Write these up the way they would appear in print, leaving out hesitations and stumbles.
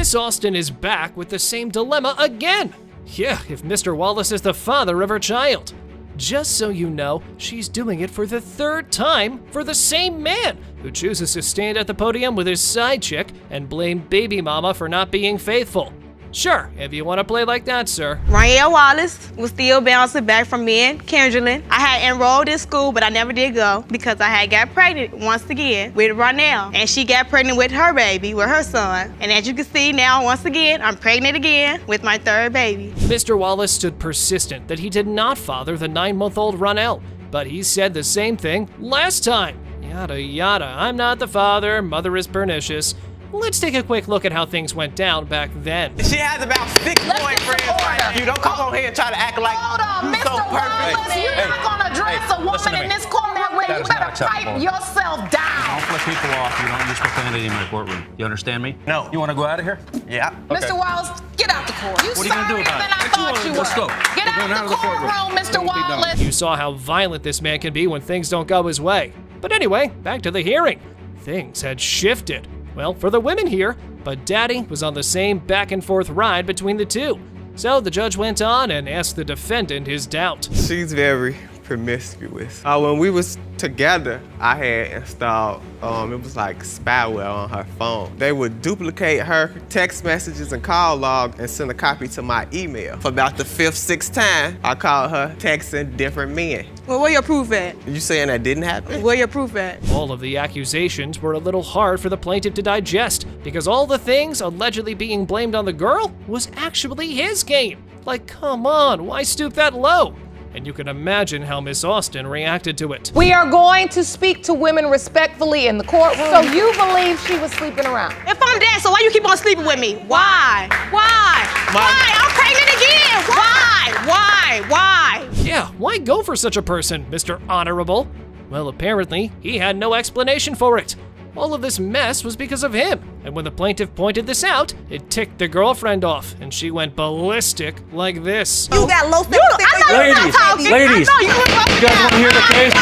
Miss Austin is back with the same dilemma again. Yeah, if Mr. Wallace is the father of her child. Just so you know, she's doing it for the third time for the same man who chooses to stand at the podium with his side chick and blame baby mama for not being faithful. Sure, if you want to play like that, sir. Wallace was still bouncing back from me and Kendrelyn. I had enrolled in school, but I never did go because I had got pregnant once again with Ronell. And she got pregnant with her baby, with her son. And as you can see now, once again, I'm pregnant again with my third baby. Mr. Wallace stood persistent that he did not father the 9-month-old Ronell, but he said the same thing last time. Yada yada, I'm not the father, mother is pernicious. Let's take a quick look at how things went down back then. She has about 6 boyfriends right now. You don't come on here and try to act like Hold on, you're so Mr. perfect. Wallace, you're not gonna dress a woman in this court that way. You better pipe yourself down. Don't flip people off. You don't use profanity in my courtroom. You understand me? No. You want to go out of here? Yeah. Mr. Wallace, get out the court. What are you gonna do about it? Than I thought you Let's were. go. Get We're going out the courtroom, Mr. Wallace. You saw how violent this man can be when things don't go his way. But anyway, back to the hearing. Things had shifted. Well, for the women here, but Daddy was on the same back and forth ride between the two. So the judge went on and asked the defendant his doubt. She's very promiscuous. When we was together, I had installed, it was like spyware on her phone. They would duplicate her text messages and call log and send a copy to my email. For about the 5th, 6th time, I called her texting different men. Well, where your proof at? You saying that didn't happen? Where your proof at? All of the accusations were a little hard for the plaintiff to digest because all the things allegedly being blamed on the girl was actually his game. Like, come on, why stoop that low? And you can imagine how Miss Austin reacted to it. We are going to speak to women respectfully in the courtroom. So you believe she was sleeping around? If I'm dead, so why you keep on sleeping with me? Why? Why? Why? I'm pregnant again. Why? Yeah, why go for such a person, Mr. Honorable? Well, apparently, he had no explanation for it. All of this mess was because of him, and when the plaintiff pointed this out, it ticked the girlfriend off, and she went ballistic like this. You got low self-esteem. Ladies, you guys want to hear the case?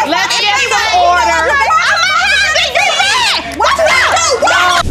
Let's get some order.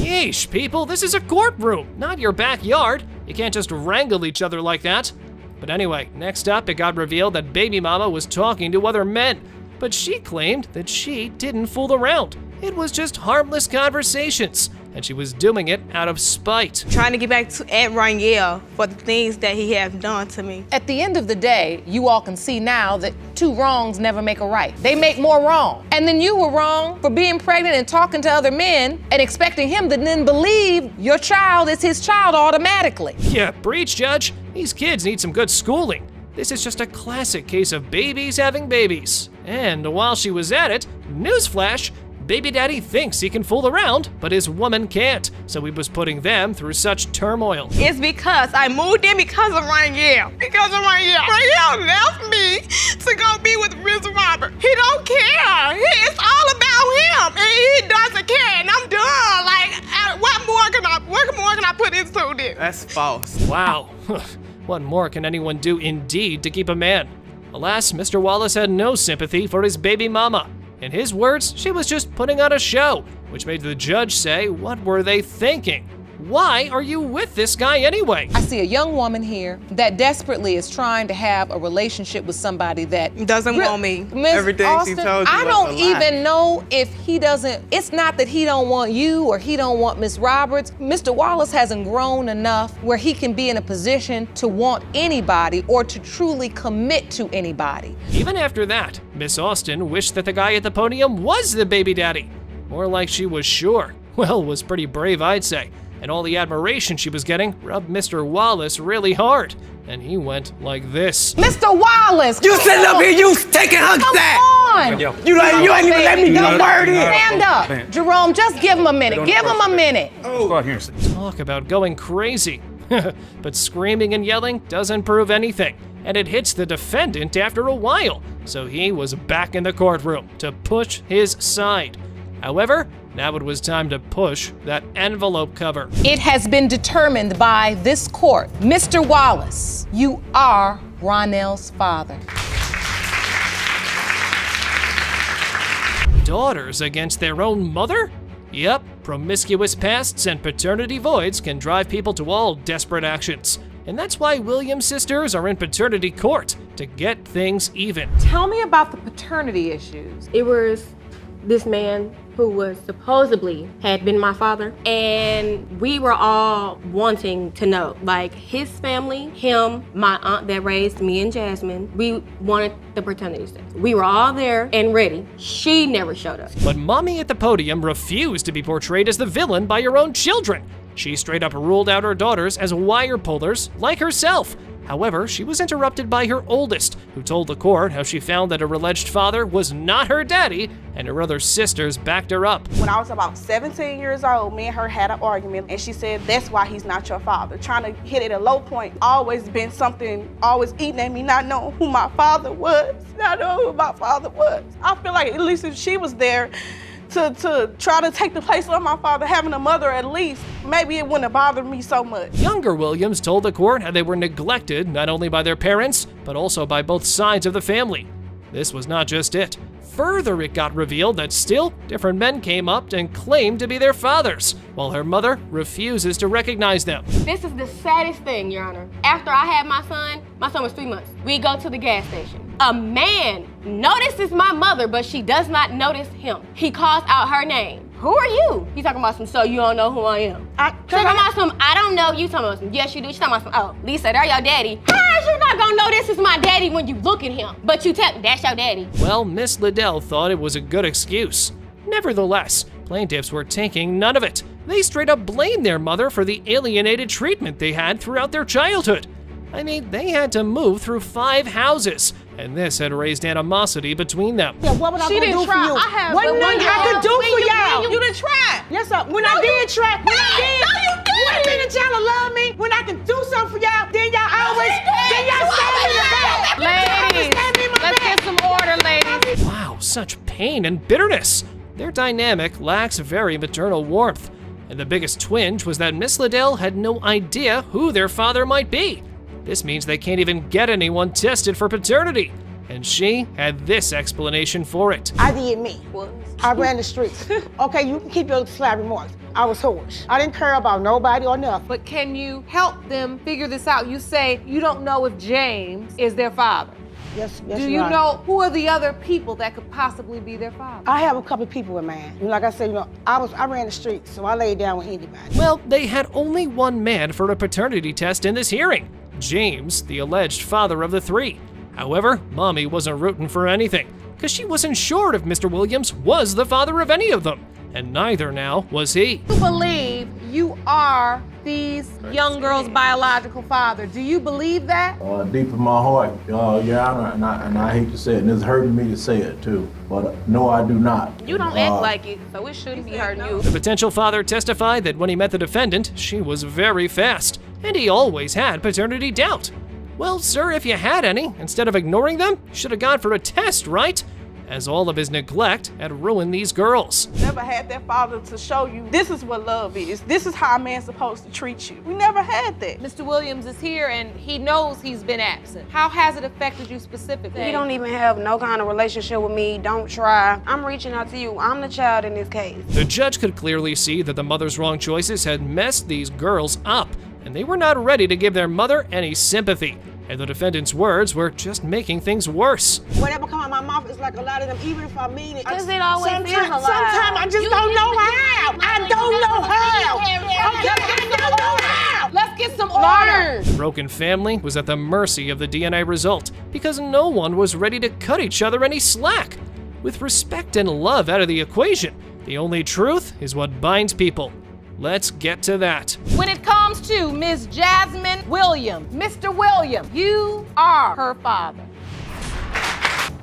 Yeesh, people, this is a courtroom, not your backyard. You can't just wrangle each other like that. But anyway, next up, it got revealed that baby mama was talking to other men, but she claimed that she didn't fool around. It was just harmless conversations, and she was doing it out of spite. Trying to get back to Aunt Rangel for the things that he has done to me. At the end of the day, you all can see now that 2 wrongs never make a right. They make more wrong. And then you were wrong for being pregnant and talking to other men and expecting him to then believe your child is his child automatically. Yeah, breach, Judge. These kids need some good schooling. This is just a classic case of babies having babies. And while she was at it, newsflash, baby daddy thinks he can fool around, but his woman can't, so he was putting them through such turmoil. It's because I moved in because of Rangel. Rangel left me to go be with Mr. Robert. He don't care. It's all about him, and he doesn't care, and I'm done. Like, what more can I put into this? That's false. Wow. What more can anyone do indeed to keep a man? Alas, Mr. Wallace had no sympathy for his baby mama. In his words, she was just putting on a show, which made the judge say, what were they thinking? Why are you with this guy anyway? I see a young woman here that desperately is trying to have a relationship with somebody that Doesn't want me. Ms. Everything Austin, she told you I was don't a lie. even know if he doesn't, it's not that he don't want you or he don't want Miss Roberts. Mr. Wallace hasn't grown enough where he can be in a position to want anybody or to truly commit to anybody. Even after that, Miss Austin wished that the guy at the podium was the baby daddy. More like she was sure. Well, was pretty brave, I'd say. And all the admiration she was getting rubbed Mr. Wallace really hard. And he went like this. Mr. Wallace! You sitting up here, you taking her sack. Come on! You ain't even let me get a word in. Stand up. Jerome, just give him a minute. Give him a minute. Go out here and sit. Talk about going crazy. But screaming and yelling doesn't prove anything. And it hits the defendant after a while. So he was back in the courtroom to push his side. However, now it was time to push that envelope cover. It has been determined by this court. Mr. Wallace, you are Ronell's father. Daughters against their own mother? Yep, Promiscuous pasts and paternity voids can drive people to all desperate actions. And that's why Williams sisters are in paternity court, to get things even. Tell me about the paternity issues. It was this man who was supposedly had been my father, and we were all wanting to know, like his family, him, my aunt that raised me and Jasmine, we wanted the paternity test. We were all there and ready. She never showed up. But Mommy at the podium refused to be portrayed as the villain by her own children. She straight up ruled out her daughters as wire pullers like herself. However, she was interrupted by her oldest, who told the court how she found that her alleged father was not her daddy, and her other sisters backed her up. When I was about 17 years old, me and her had an argument, and she said, that's why he's not your father. Trying to hit at a low point, always been something, always eating at me, not knowing who my father was. Not knowing who my father was. I feel like at least if she was there, to try to take the place of my father, having a mother at least, maybe it wouldn't have bothered me so much. Younger Williams told the court how they were neglected not only by their parents, but also by both sides of the family. This was not just it. Further, it got revealed that still, different men came up and claimed to be their fathers, while her mother refuses to recognize them. This is the saddest thing, Your Honor. After I had my son was 3 months. We go to the gas station. A man notices my mother, but she does not notice him. He calls out her name. Who are you? He's talking about some, so you don't know who I am. Talking about some, I don't know. You talking about some, yes you do. She's talking about some, oh, Lisa, they're your daddy. How is you not gonna know this is my daddy when you look at him? But you tell me, that's your daddy. Well, Miss Liddell thought it was a good excuse. Nevertheless, plaintiffs were taking none of it. They straight up blamed their mother for the alienated treatment they had throughout their childhood. I mean, they had to move through 5 houses, and this had raised animosity between them. Yeah, what was I She gonna didn't do try. for you? I have Wasn't the nothing one I could do for y'all. You didn't try. Yes, sir. When I did try, when I did. No, you didn't. What do you mean that y'all love me? When I can do something for y'all, then y'all always, then y'all stab me in the back. Ladies, let's get some order, ladies. Wow, such pain and bitterness. Their dynamic lacks very maternal warmth. And the biggest twinge was that Miss Liddell had no idea who their father might be. This means they can't even get anyone tested for paternity. And she had this explanation for it. I did me. I ran the streets. Okay, you can keep your slab remarks. I was hoarse. I didn't care about nobody or nothing. But can you help them figure this out? You say you don't know if James is their father. Yes, Do you know who are the other people that could possibly be their father? I have a couple of people in mind. You know, like I said, I ran the streets, so I laid down with anybody. Well, they had only one man for a paternity test in this hearing. James, the alleged father of the 3. However, Mommy wasn't rooting for anything, because she wasn't sure if Mr. Williams was the father of any of them, and neither now was he. You believe you are these young girls' biological father. Do you believe that? Deep in my heart, Your Honor, and I hate to say it, and it's hurting me to say it too, but no, I do not. You don't act like it, so it shouldn't be hurting you. The potential father testified that when he met the defendant, she was very fast, and he always had paternity doubt. Well, sir, if you had any, instead of ignoring them, you should have gone for a test, right? As all of his neglect had ruined these girls. Never had that father to show you this is what love is. This is how a man's supposed to treat you. We never had that. Mr. Williams is here and he knows he's been absent. How has it affected you specifically? He don't even have no kind of relationship with me. Don't try. I'm reaching out to you. I'm the child in this case. The judge could clearly see that the mother's wrong choices had messed these girls up, and they were not ready to give their mother any sympathy. And the defendant's words were just making things worse. Whatever come out my mouth is like a lot of them, even if I mean it. Because it always is a lie. Sometimes I just don't know how. I don't know how. Okay, I don't know how. Let's get some order. The broken family was at the mercy of the DNA result because no one was ready to cut each other any slack. With respect and love out of the equation, the only truth is what binds people. Let's get to that. When it comes to Ms. Jasmine Williams, Mr. Williams, you are her father.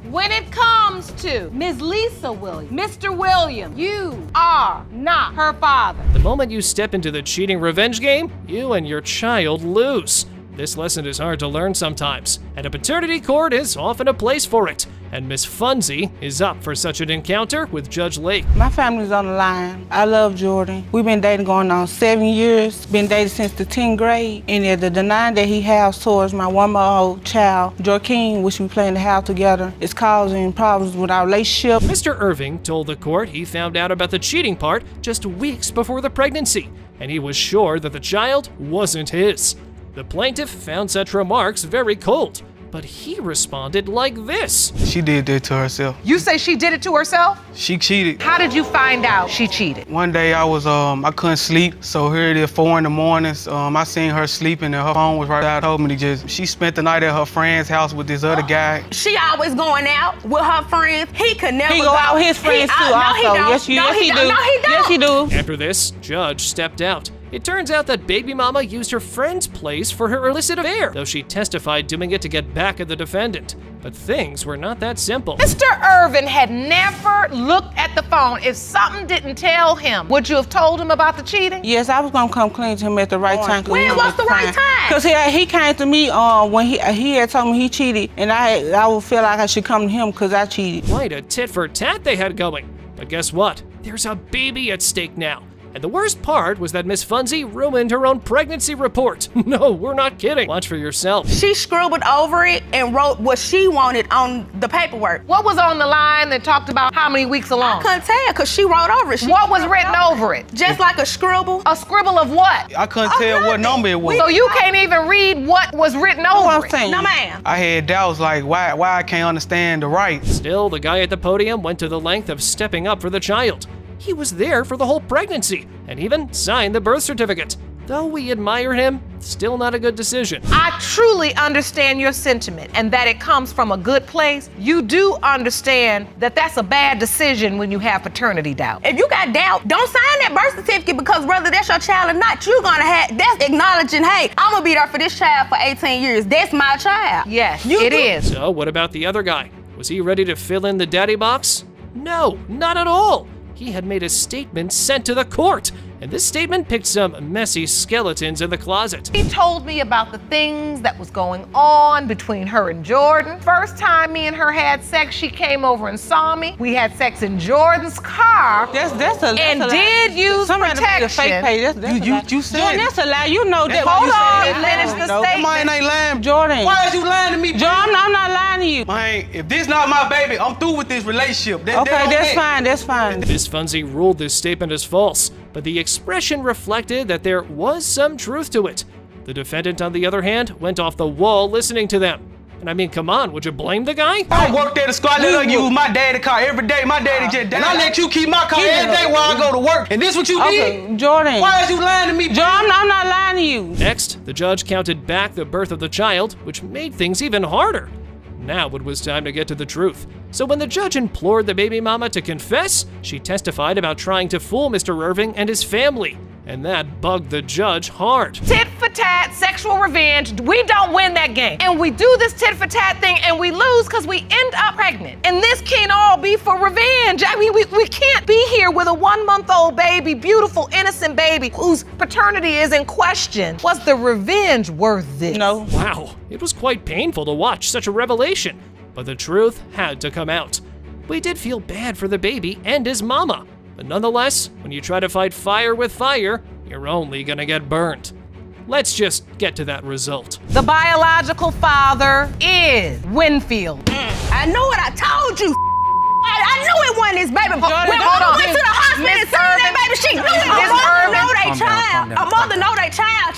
When it comes to Ms. Lisa Williams, Mr. Williams, you are not her father. The moment you step into the cheating revenge game, you and your child lose. This lesson is hard to learn sometimes, and a paternity court is often a place for it. and Miss Funzie is up for such an encounter with Judge Lake. My family's on the line. I love Jordan. We've been dating going on 7 years. Been dating since the 10th grade. And the denying that he has towards my 1-month-old child, Joaquin, which we play in the house together, is causing problems with our relationship. Mr. Irving told the court he found out about the cheating part just weeks before the pregnancy, and he was sure that the child wasn't his. The plaintiff found such remarks very cold, but he responded like this. She did that to herself. You say she did it to herself? She cheated. How did you find out she cheated? One day I couldn't sleep, so here it is 4 in the morning. I seen her sleeping and her phone was right out. Told me she spent the night at her friend's house with this other guy. She always going out with her friends. He could never He go out with his friends too also. Yes, he do. Yes, he do. After this, Judge stepped out. It turns out that baby mama used her friend's place for her illicit affair, though she testified doing it to get back at the defendant. But things were not that simple. Mr. Irvin had never looked at the phone. If something didn't tell him, would you have told him about the cheating? Yes, I was gonna come clean to him at the right time. When was the right time? Because he came to me when he had told me he cheated, and I would feel like I should come to him because I cheated. Quite a tit for tat they had going. But guess what? There's a baby at stake now. And the worst part was that Miss Funzie ruined her own pregnancy report. No, we're not kidding. Watch for yourself. She scribbled over it and wrote what she wanted on the paperwork. What was on the line that talked about how many weeks along? I couldn't tell because she wrote over it. What was written over it? Just like a scribble. A scribble of what? I couldn't tell what number it was. So you can't even read what was written over it? No, ma'am. I had doubts like why I can't understand the right. Still, the guy at the podium went to the length of stepping up for the child. He was there for the whole pregnancy and even signed the birth certificate. Though we admire him, still not a good decision. I truly understand your sentiment and that it comes from a good place. You do understand that that's a bad decision when you have paternity doubt. If you got doubt, don't sign that birth certificate because whether that's your child or not, you're gonna have, that's acknowledging, hey, I'm gonna be there for this child for 18 years. That's my child. Yes, it is. So what about the other guy? Was he ready to fill in the daddy box? No, not at all. He had made a statement sent to the court, and this statement picked some messy skeletons in the closet. He told me about the things that was going on between her and Jordan. First time me and her had sex, she came over and saw me. We had sex in Jordan's car. That's a lie. Did use Somebody protection. made a fake page. You said Jordan, that's a lie. You know that. Hold on, you said finish the statement. Mine ain't lying. Jordan. Why is you lying to me? Jordan, I'm not lying to you. Man, if this not my baby, I'm through with this relationship. That's fine. Miss Funzie ruled this statement as false, but the expression reflected that there was some truth to it. The defendant, on the other hand, went off the wall listening to them. And I mean, come on, would you blame the guy? I worked at a school. I let her use my daddy's car every day. My daddy just died. And I let you keep my car every day while I go to work. And this what you did? Jordan. Why is you lying to me? Jordan, I'm not lying to you. Next, the judge counted back the birth of the child, which made things even harder. Now it was time to get to the truth. So when the judge implored the baby mama to confess, she testified about trying to fool Mr. Irving and his family. And that bugged the judge hard. Tit for tat, sexual revenge, we don't win that game. And we do this tit for tat thing and we lose because we end up pregnant. And this can't all be for revenge. I mean, we can't be here with a 1-month-old baby, beautiful, innocent baby whose paternity is in question. Was the revenge worth it? No. Wow, it was quite painful to watch such a revelation. But the truth had to come out. We did feel bad for the baby and his mama. But nonetheless, when you try to fight fire with fire, you're only gonna get burned. Let's just get to that result. The biological father is Winfield. I know what I told you. I knew it wasn't his baby. When Jordan, mama went to the hospital and seen that baby, she knew it. A mother know they child. A mother know they child.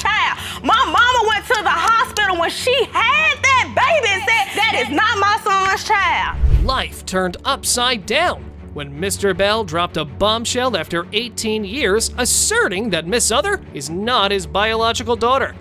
My mama went to the hospital when she had that baby and said, that is not my son's child. Life turned upside down when Mr. Bell dropped a bombshell after 18 years asserting that Miss Other is not his biological daughter.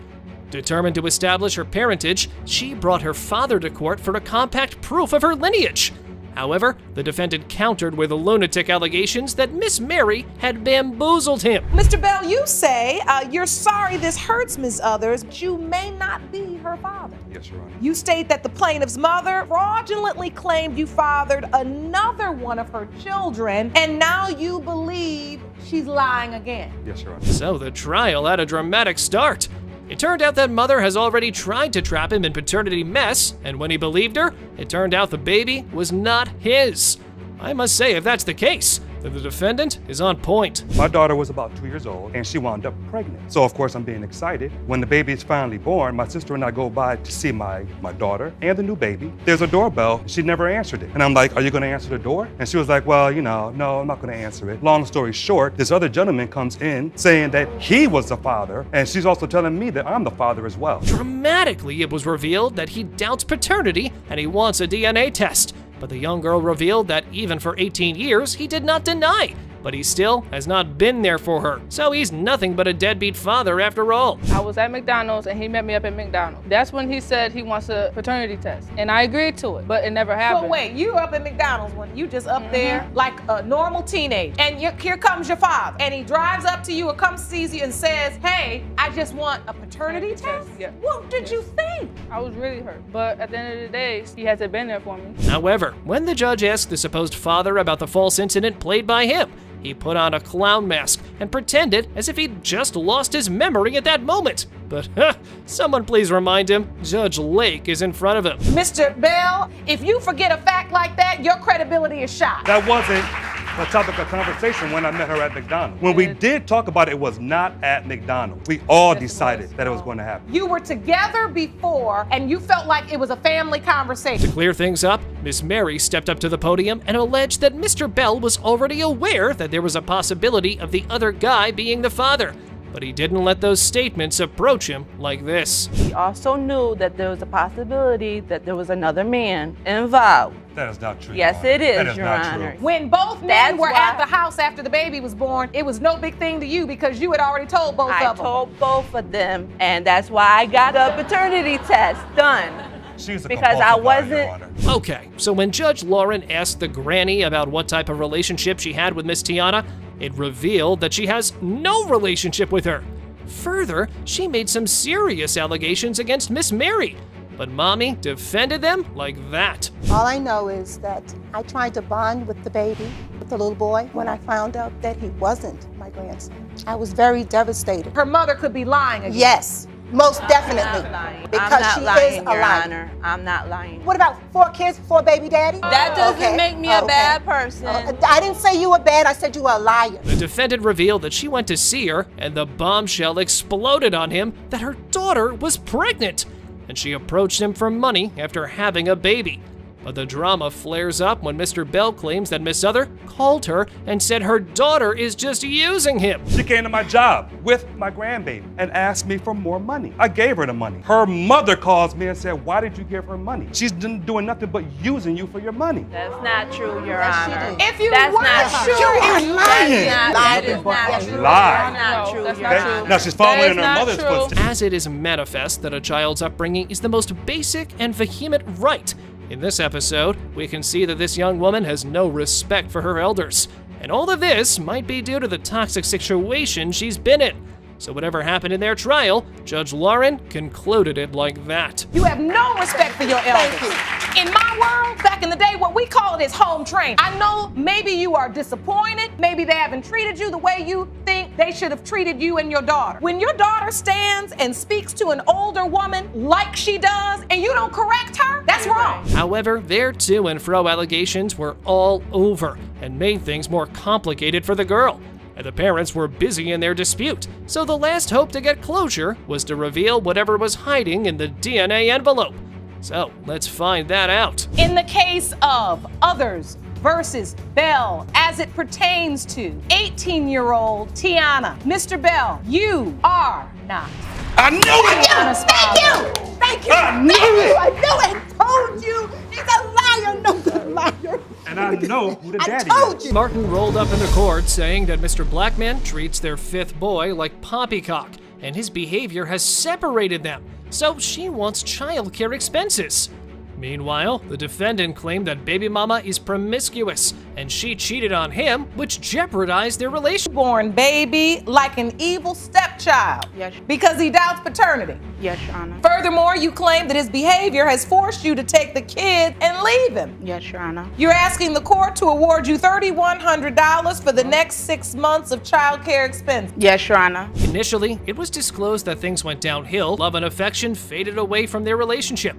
Determined to establish her parentage, she brought her father to court for a compact proof of her lineage. However, the defendant countered with lunatic allegations that Miss Mary had bamboozled him. Mr. Bell, you say you're sorry this hurts Miss Others, but you may not be her father. Yes, Your Honor. You state that the plaintiff's mother fraudulently claimed you fathered another one of her children, and now you believe she's lying again. Yes, Your Honor. So the trial had a dramatic start. It turned out that mother has already tried to trap him in paternity mess, and when he believed her, it turned out the baby was not his. I must say, if that's the case, then the defendant is on point. My daughter was about 2 years old and she wound up pregnant. So of course I'm being excited. When the baby is finally born, my sister and I go by to see my daughter and the new baby. There's a doorbell, she never answered it. And I'm like, are you gonna answer the door? And she was like, well, no, I'm not gonna answer it. Long story short, this other gentleman comes in saying that he was the father, and she's also telling me that I'm the father as well. Dramatically, it was revealed that he doubts paternity and he wants a DNA test. But the young girl revealed that even for 18 years, he did not deny, but he still has not been there for her. So he's nothing but a deadbeat father after all. I was at McDonald's and he met me up at McDonald's. That's when he said he wants a paternity test. And I agreed to it, but it never happened. So wait, you up at McDonald's when you just up there like a normal teenager, and here comes your father, and he drives up to you or comes sees you and says, hey, I just want a paternity test? Yeah. What did you think? I was really hurt, but at the end of the day, he hasn't been there for me. However, when the judge asked the supposed father about the false incident played by him, he put on a clown mask and pretended as if he'd just lost his memory at that moment. But someone please remind him, Judge Lake is in front of him. Mr. Bell, if you forget a fact like that, your credibility is shot. That wasn't the topic of conversation when I met her at McDonald's. When we did talk about it, it was not at McDonald's. We all decided that it was going to happen. You were together before, and you felt like it was a family conversation. To clear things up, Miss Mary stepped up to the podium and alleged that Mr. Bell was already aware that there was a possibility of the other guy being the father. But he didn't let those statements approach him like this. He also knew that there was a possibility that there was another man involved. That is not true. Yes, it is, That is Your not Honor. true. When both men were at the house after the baby was born, it was no big thing to you because you had already told both of them. I told both of them, and that's why I got the paternity test done. She's a because I wasn't. Okay, so when Judge Lauren asked the granny about what type of relationship she had with Miss Tiana, it revealed that she has no relationship with her. Further, she made some serious allegations against Miss Mary, but Mommy defended them like that. All I know is that I tried to bond with the baby, with the little boy, when I found out that he wasn't my grandson. I was very devastated. Her mother could be lying again. Yes, most definitely. Because she is a Your liar. Honor. I'm not lying. What about 4 kids, 4 baby daddy? That doesn't make me a bad person. I didn't say you were bad, I said you were a liar. The defendant revealed that she went to see her, and the bombshell exploded on him that her daughter was pregnant, and she approached him for money after having a baby. But the drama flares up when Mr. Bell claims that Miss Other called her and said her daughter is just using him. She came to my job with my grandbaby and asked me for more money. I gave her the money. Her mother calls me and said, why did you give her money? She's doing nothing but using you for your money. That's not true, Your Honor. If you That's were not true. You're lying. That is not true. Lie. Not true, That's Your not Honor. true. Now she's following in her mother's footsteps. As it is manifest that a child's upbringing is the most basic and vehement right, in this episode, we can see that this young woman has no respect for her elders. And all of this might be due to the toxic situation she's been in. So whatever happened in their trial, Judge Lauren concluded it like that. You have no respect for your elders. In my world, back in the day, what we call it is home training. I know maybe you are disappointed. Maybe they haven't treated you the way you think they should have treated you and your daughter. When your daughter stands and speaks to an older woman like she does, and you don't correct her, that's wrong. However, their to and fro allegations were all over and made things more complicated for the girl. And the parents were busy in their dispute, so the last hope to get closure was to reveal whatever was hiding in the DNA envelope. So let's find that out. In the case of Others versus Bell, as it pertains to 18-year-old Tiana, Mr. Bell, you are not. I knew it! Tiana's father. Thank you! I knew it! I knew it! Told you! He's a liar, no good liar. And I know who the daddy told is. Martin rolled up in the court saying that Mr. Blackman treats their 5th boy like poppycock, and his behavior has separated them, so she wants childcare expenses. Meanwhile, the defendant claimed that baby mama is promiscuous and she cheated on him, which jeopardized their relationship. Born baby like an evil stepchild. Yes. Because he doubts paternity. Yes, Your Honor. Furthermore, you claim that his behavior has forced you to take the kid and leave him. Yes, Your Honor. You're asking the court to award you $3,100 for the next 6 months of child care expenses. Yes, Your Honor. Initially, it was disclosed that things went downhill. Love and affection faded away from their relationship.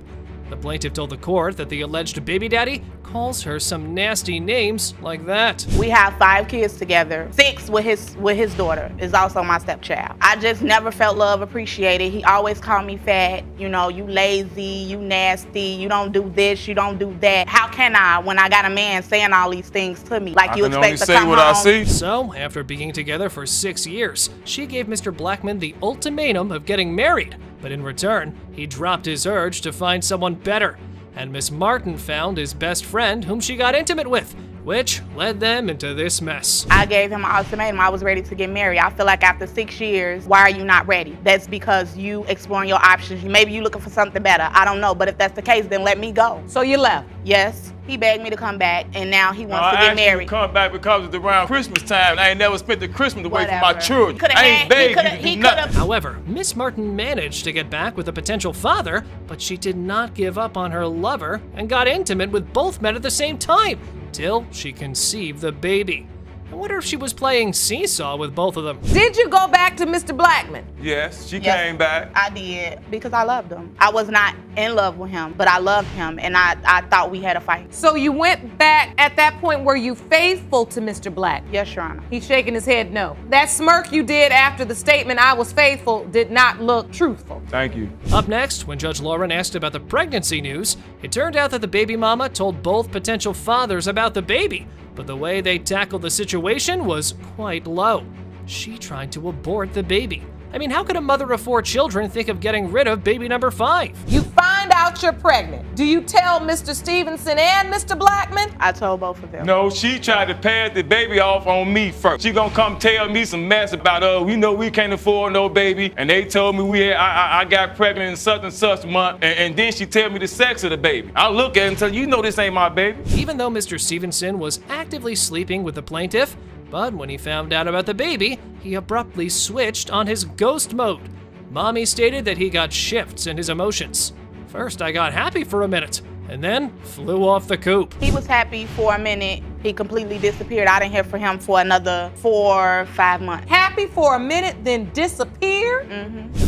The plaintiff told the court that the alleged baby daddy calls her some nasty names like that. We have 5 kids together. 6 with his daughter is also my stepchild. I just never felt love appreciated. He always called me fat. You know, you lazy, you nasty, you don't do this, you don't do that. How can I when I got a man saying all these things to me? Like you expect to come home. So, after being together for 6 years, she gave Mr. Blackman the ultimatum of getting married. But in return, he dropped his urge to find someone better. And Miss Martin found his best friend whom she got intimate with, which led them into this mess. I gave him an ultimatum. I was ready to get married. I feel like after 6 years, why are you not ready? That's because you exploring your options. Maybe you looking for something better. I don't know. But if that's the case, then let me go. So you left? Yes. He begged me to come back, and now he wants to get married. Come back because it's around Christmas time. I ain't never spent the Christmas away from my children. I ain't begged you to do nothing. However, Miss Martin managed to get back with a potential father, but she did not give up on her lover and got intimate with both men at the same time, till she conceived the baby. I wonder if she was playing seesaw with both of them. Did you go back to Mr. Blackman? Yes, she came back. I did, because I loved him. I was not in love with him, but I loved him, and I thought we had a fight. So you went back at that point, were you faithful to Mr. Black? Yes, Your Honor. He's shaking his head no. That smirk you did after the statement, I was faithful, did not look truthful. Thank you. Up next, when Judge Lauren asked about the pregnancy news, it turned out that the baby mama told both potential fathers about the baby, but the way they tackled the situation was quite low. She tried to abort the baby. I mean, how could a mother of 4 children think of getting rid of baby number 5? You find out you're pregnant. Do you tell Mr. Stevenson and Mr. Blackman? I told both of them. No, she tried to pass the baby off on me first. She gonna come tell me some mess about, we know we can't afford no baby, and they told me I got pregnant in such and such month, and then she tell me the sex of the baby. I look at it and tell you know this ain't my baby. Even though Mr. Stevenson was actively sleeping with the plaintiff, but when he found out about the baby, he abruptly switched on his ghost mode. Mommy stated that he got shifts in his emotions. First, I got happy for a minute, and then flew off the coop. He was happy for a minute. He completely disappeared. I didn't hear from him for another 4 or 5 months. Happy for a minute, then disappeared?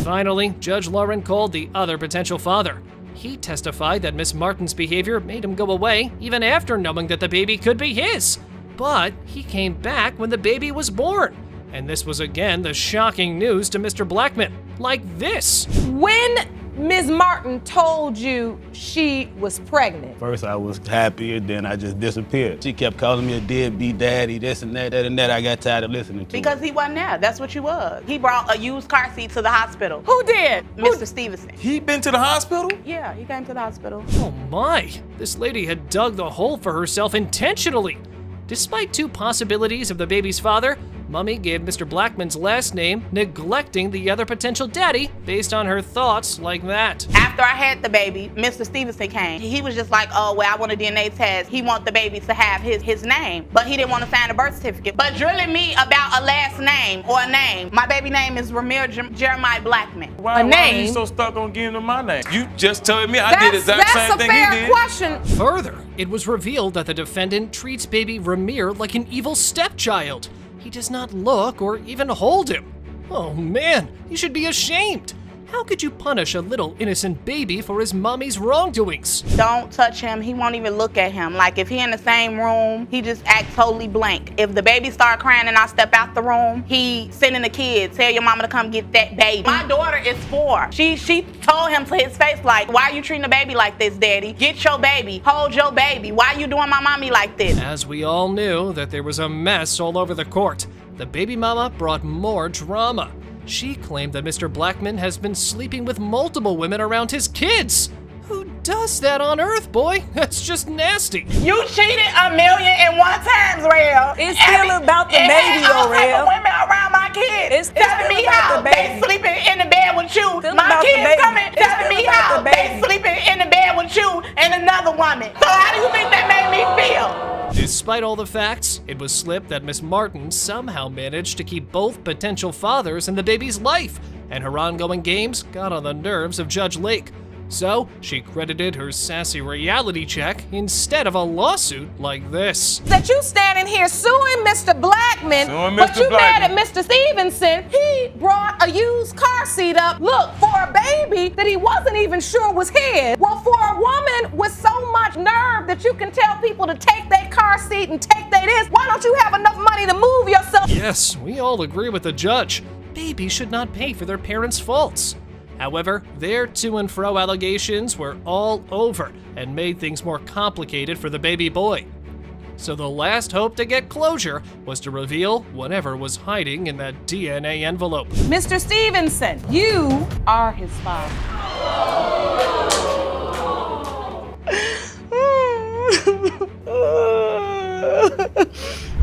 Finally, Judge Lauren called the other potential father. He testified that Miss Martin's behavior made him go away even after knowing that the baby could be his. But he came back when the baby was born. And this was again the shocking news to Mr. Blackman. Like this. When Ms. Martin told you she was pregnant? First I was happy, and then I just disappeared. She kept calling me a deadbeat daddy, this and that, that and that. I got tired of listening to Because he wasn't there. That's what you was. He brought a used car seat to the hospital. Who did? Mr. Stevenson. He been to the hospital? Yeah, he came to the hospital. Oh my, this lady had dug the hole for herself intentionally. Despite 2 possibilities of the baby's father, Mummy gave Mr. Blackman's last name, neglecting the other potential daddy based on her thoughts like that. After I had the baby, Mr. Stevenson came. He was just like, oh, well, I want a DNA test. He want the baby to have his name, but he didn't want to sign a birth certificate. But drilling me about a last name or a name. My baby name is Ramir Jeremiah Blackman. Why are you so stuck on giving him my name? You just told me I did the exact same thing he did. That's a fair question. Further, it was revealed that the defendant treats baby Ramir like an evil stepchild. He does not look or even hold him. Oh man, you should be ashamed. How could you punish a little innocent baby for his mommy's wrongdoings? Don't touch him. He won't even look at him. Like if he in the same room, he just acts totally blank. If the baby start crying and I step out the room, he sending the kids, tell your mama to come get that baby. My daughter is 4. She told him to his face like, why are you treating the baby like this, daddy? Get your baby, hold your baby. Why are you doing my mommy like this? As we all knew that there was a mess all over the court, the baby mama brought more drama. She claimed that Mr. Blackman has been sleeping with multiple women around his kids. Who does that on earth, boy? That's just nasty. You cheated 1,000,001 times, Rael. It's still about the baby, though, Rael. Women around my kids. It's telling me how they sleeping in the bed with you. My kids coming telling me how they sleeping in the bed with you and another another woman. So how do you think that made me feel? Despite all the facts, it was slipped that Miss Martin somehow managed to keep both potential fathers in the baby's life, and her ongoing games got on the nerves of Judge Lake. So she credited her sassy reality check instead of a lawsuit like this. That you standing here suing Mr. Blackman, but you mad at Mr. Stevenson. He brought a used car seat up, look, for a baby that he wasn't even sure was his. Well, for a woman with so much nerve that you can tell people to take their car seat and take their this, why don't you have enough money to move yourself? Yes, we all agree with the judge. Babies should not pay for their parents' faults. However, their to and fro allegations were all over and made things more complicated for the baby boy. So the last hope to get closure was to reveal whatever was hiding in that DNA envelope. Mr. Stevenson, you are his father.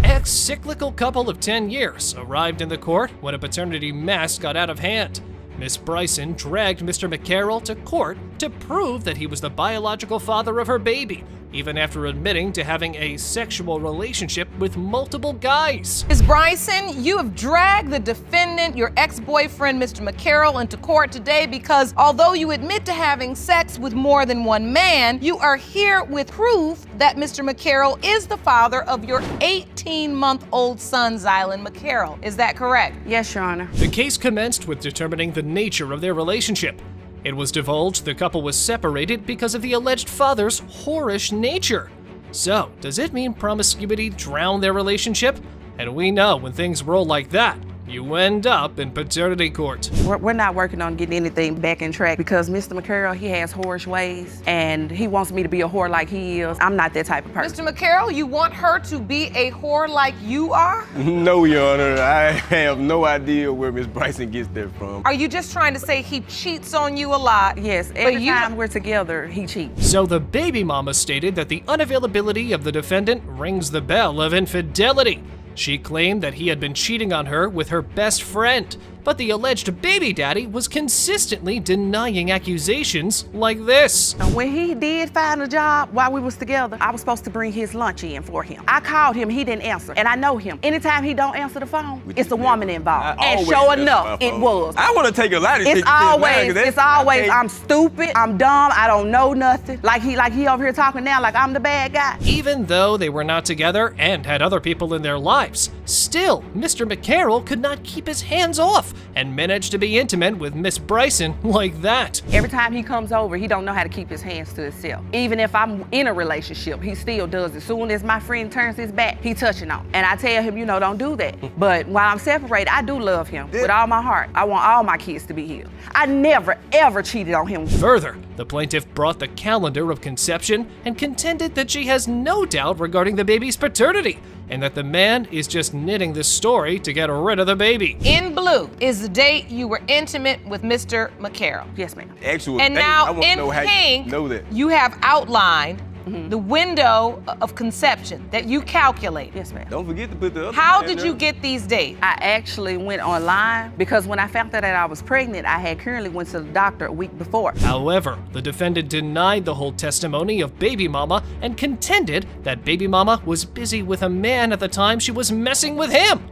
Ex-cyclical couple of 10 years arrived in the court when a paternity mess got out of hand. Miss Bryson dragged Mr. McCarroll to court to prove that he was the biological father of her baby, even after admitting to having a sexual relationship with multiple guys. Ms. Bryson, you have dragged the defendant, your ex-boyfriend, Mr. McCarroll, into court today because although you admit to having sex with more than one man, you are here with proof that Mr. McCarroll is the father of your 18-month-old son, Zylan McCarroll. Is that correct? Yes, Your Honor. The case commenced with determining the nature of their relationship. It was divulged the couple was separated because of the alleged father's whorish nature. So, does it mean promiscuity drowned their relationship? And we know when things roll like that, you end up in paternity court. We're not working on getting anything back in track because Mr. McCarroll, he has whorish ways and he wants me to be a whore like he is. I'm not that type of person. Mr. McCarroll, you want her to be a whore like you are? No, Your Honor. I have no idea where Miss Bryson gets that from. Are you just trying to say he cheats on you a lot? Yes, every time we're together, he cheats. So the baby mama stated that the unavailability of the defendant rings the bell of infidelity. She claimed that he had been cheating on her with her best friend, but the alleged baby daddy was consistently denying accusations like this. When he did find a job while we was together, I was supposed to bring his lunch in for him. I called him, he didn't answer, and I know him. Anytime he don't answer the phone, it's a woman involved. And sure enough, it was. I want to take a lot of It's always, I'm stupid, I'm dumb, I don't know nothing. Like he over here talking now like I'm the bad guy. Even though they were not together and had other people in their lives, still, Mr. McCarroll could not keep his hands off and managed to be intimate with Miss Bryson like that. Every time he comes over, he don't know how to keep his hands to himself. Even if I'm in a relationship, he still does it. As soon as my friend turns his back, he touching on. And I tell him, don't do that. But while I'm separated, I do love him with all my heart. I want all my kids to be here. I never, ever cheated on him. Further, the plaintiff brought the calendar of conception and contended that she has no doubt regarding the baby's paternity, and that the man is just knitting the story to get rid of the baby. In blue is the date you were intimate with Mr. McCarroll. Yes, ma'am. Actual and date, now I want to in know how pink, you know that. you have outlined the window of conception that you calculate. Yes, ma'am. Don't forget to put the other How man did there. you get these dates? I actually went online because when I found out that I was pregnant, I had currently went to the doctor a week before. However, the defendant denied the whole testimony of baby mama and contended that baby mama was busy with a man at the time she was messing with him.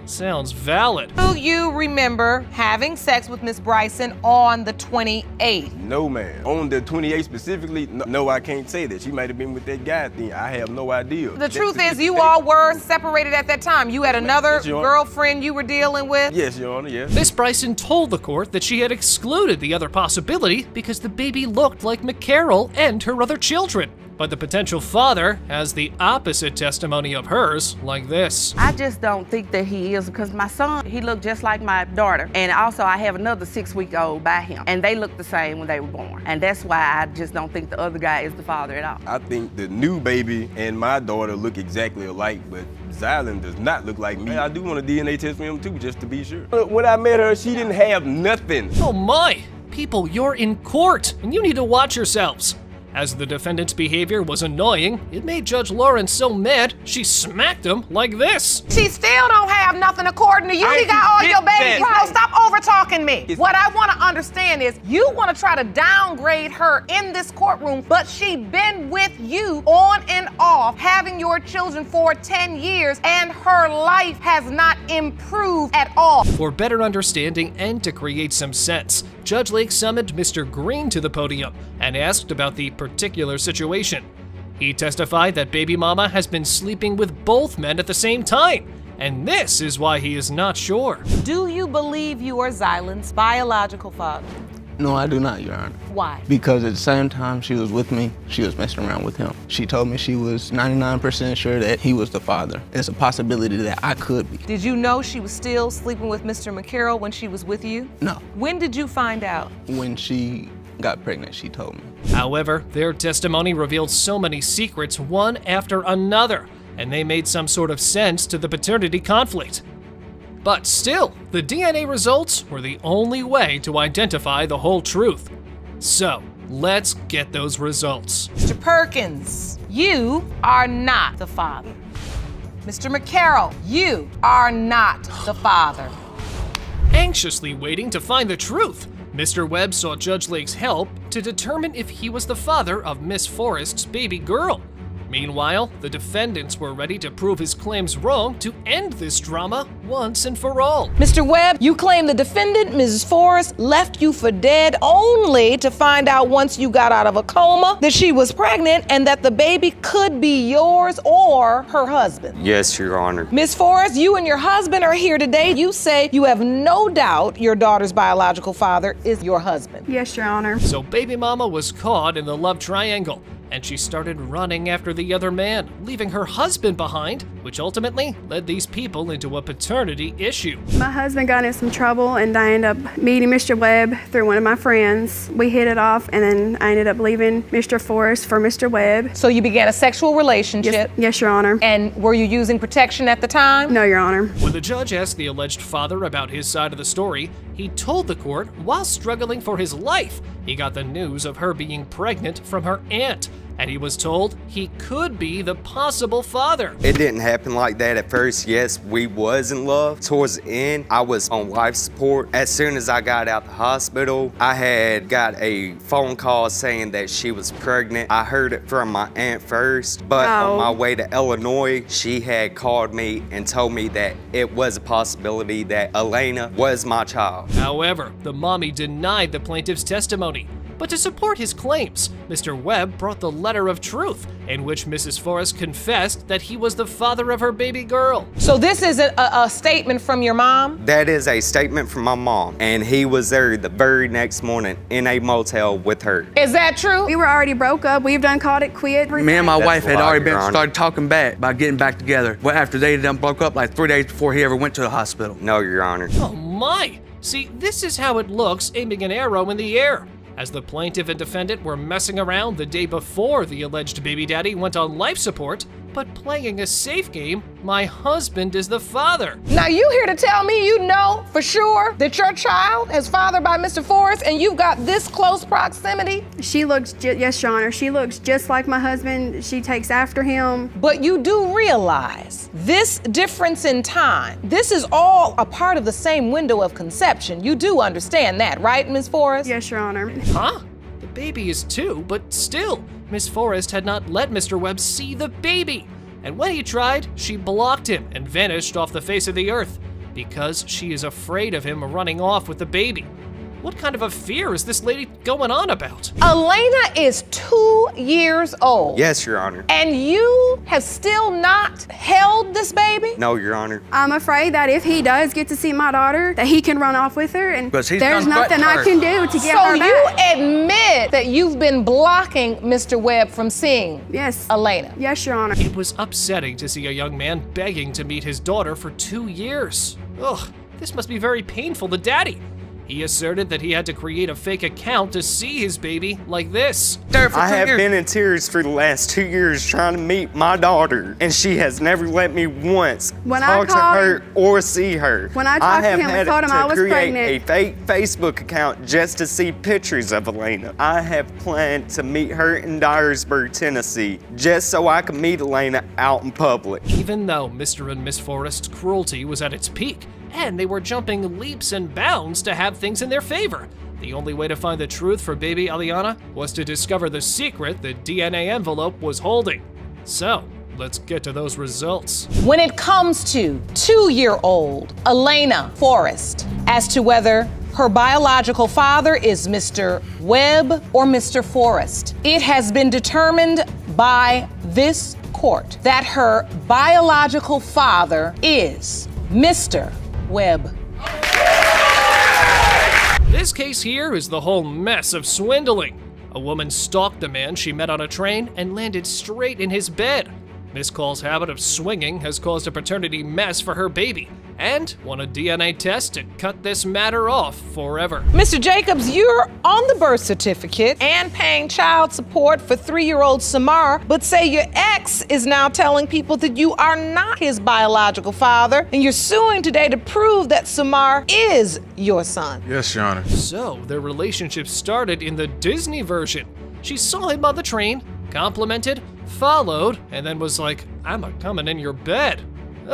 Sounds valid. Do you remember having sex with Miss Bryson on the 28th? No, ma'am. On the 28th specifically, no, I can't say that. She might have been with that guy then. I have no idea. The truth is, you all were separated at that time. You had another girlfriend you were dealing with? Yes, Your Honor, yes. Miss Bryson told the court that she had excluded the other possibility because the baby looked like McCarroll and her other children. But the potential father has the opposite testimony of hers, like this. I just don't think that he is because my son, he looked just like my daughter. And also I have another 6-week-old by him. And they look the same when they were born. And that's why I just don't think the other guy is the father at all. I think the new baby and my daughter look exactly alike, but Zylan does not look like me. I do want a DNA test for him too, just to be sure. When I met her, she didn't have nothing. Oh my! People, you're in court, and you need to watch yourselves. As the defendant's behavior was annoying, it made Judge Lauren so mad she smacked him like this. She still don't have nothing according to you. He got all your babies. Right. No, stop over-talking me. What I want to understand is you want to try to downgrade her in this courtroom, but she been with you on and off, having your children for 10 years, and her life has not improved at all. For better understanding and to create some sense, Judge Lake summoned Mr. Green to the podium and asked about the particular situation. He testified that baby mama has been sleeping with both men at the same time, and this is why he is not sure. Do you believe you are Xylan's biological father? No, I do not, Your Honor. Why? Because at the same time she was with me, she was messing around with him. She told me she was 99% sure that he was the father. It's a possibility that I could be. Did you know she was still sleeping with Mr. McCarroll when she was with you? No. When did you find out? When she got pregnant, she told me. However, their testimony revealed so many secrets one after another, and they made some sort of sense to the paternity conflict. But still, the DNA results were the only way to identify the whole truth. So, let's get those results. Mr. Perkins, you are not the father. Mr. McCarroll, you are not the father. Anxiously waiting to find the truth, Mr. Webb sought Judge Lake's help to determine if he was the father of Miss Forrest's baby girl. Meanwhile, the defendants were ready to prove his claims wrong to end this drama once and for all. Mr. Webb, you claim the defendant, Mrs. Forrest, left you for dead only to find out once you got out of a coma that she was pregnant and that the baby could be yours or her husband. Yes, Your Honor. Miss Forrest, you and your husband are here today. You say you have no doubt your daughter's biological father is your husband. Yes, Your Honor. So baby mama was caught in the love triangle, and she started running after the other man, leaving her husband behind, which ultimately led these people into a paternity issue. My husband got in some trouble and I ended up meeting Mr. Webb through one of my friends. We hit it off and then I ended up leaving Mr. Forrest for Mr. Webb. So you began a sexual relationship? Yes, Your Honor. And were you using protection at the time? No, Your Honor. When the judge asked the alleged father about his side of the story, he told the court while struggling for his life, he got the news of her being pregnant from her aunt, and he was told he could be the possible father. It didn't happen like that at first. Yes, we was in love. Towards the end, I was on life support. As soon as I got out the hospital, I had got a phone call saying that she was pregnant. I heard it from my aunt first, but on my way to Illinois, she had called me and told me that it was a possibility that Elena was my child. However, the mommy denied the plaintiff's testimony. But to support his claims, Mr. Webb brought the letter of truth, in which Mrs. Forrest confessed that he was the father of her baby girl. So this is a statement from your mom? That is a statement from my mom, and he was there the very next morning in a motel with her. Is that true? We were already broke up. We've done called it quit. Me and my wife had already Your Honor. started talking back about getting back together. Well, after they done broke up like 3 days before he ever went to the hospital. No, Your Honor. Oh my! See, this is how it looks aiming an arrow in the air. As the plaintiff and defendant were messing around the day before the alleged baby daddy went on life support, but playing a safe game, my husband is the father. Now you here to tell me you know for sure that your child is fathered by Mr. Forrest and you've got this close proximity? She looks, yes, Your Honor, she looks just like my husband. She takes after him. But you do realize this difference in time, this is all a part of the same window of conception. You do understand that, right, Ms. Forrest? Yes, Your Honor. Huh? The baby is 2, but still, Miss Forrest had not let Mr. Webb see the baby. And when he tried, she blocked him and vanished off the face of the earth because she is afraid of him running off with the baby. What kind of a fear is this lady going on about? Elena is 2 years old. Yes, Your Honor. And you have still not held this baby? No, Your Honor. I'm afraid that if he does get to see my daughter, that he can run off with her, and Because he's there's done nothing I threatened can do to get So her you back. admit that you've been blocking Mr. Webb from seeing Elena? Yes, Your Honor. It was upsetting to see a young man begging to meet his daughter for 2 years. Ugh, this must be very painful to Daddy. He asserted that he had to create a fake account to see his baby like this. I have been in tears for the last 2 years trying to meet my daughter, and she has never let me once talk to her or see her. When I talked to him, I told him I was create pregnant. a fake Facebook account just to see pictures of Elena. I have planned to meet her in Dyersburg, Tennessee, just so I can meet Elena out in public. Even though Mr. and Miss Forrest's cruelty was at its peak, and they were jumping leaps and bounds to have things in their favor, the only way to find the truth for baby Eliana was to discover the secret the DNA envelope was holding. So, let's get to those results. When it comes to 2-year-old Elena Forrest, as to whether her biological father is Mr. Webb or Mr. Forrest, it has been determined by this court that her biological father is Mr. Webb. This case here is the whole mess of swindling. A woman stalked the man she met on a train and landed straight in his bed. Miss Call's habit of swinging has caused a paternity mess for her baby and won a DNA test to cut this matter off forever. Mr. Jacobs, you're on the birth certificate and paying child support for 3-year-old Samar, but say your ex is now telling people that you are not his biological father, and you're suing today to prove that Samar is your son. Yes, Your Honor. So, their relationship started in the Disney version. She saw him on the train, complimented, followed, and then was like, I'm a-coming in your bed.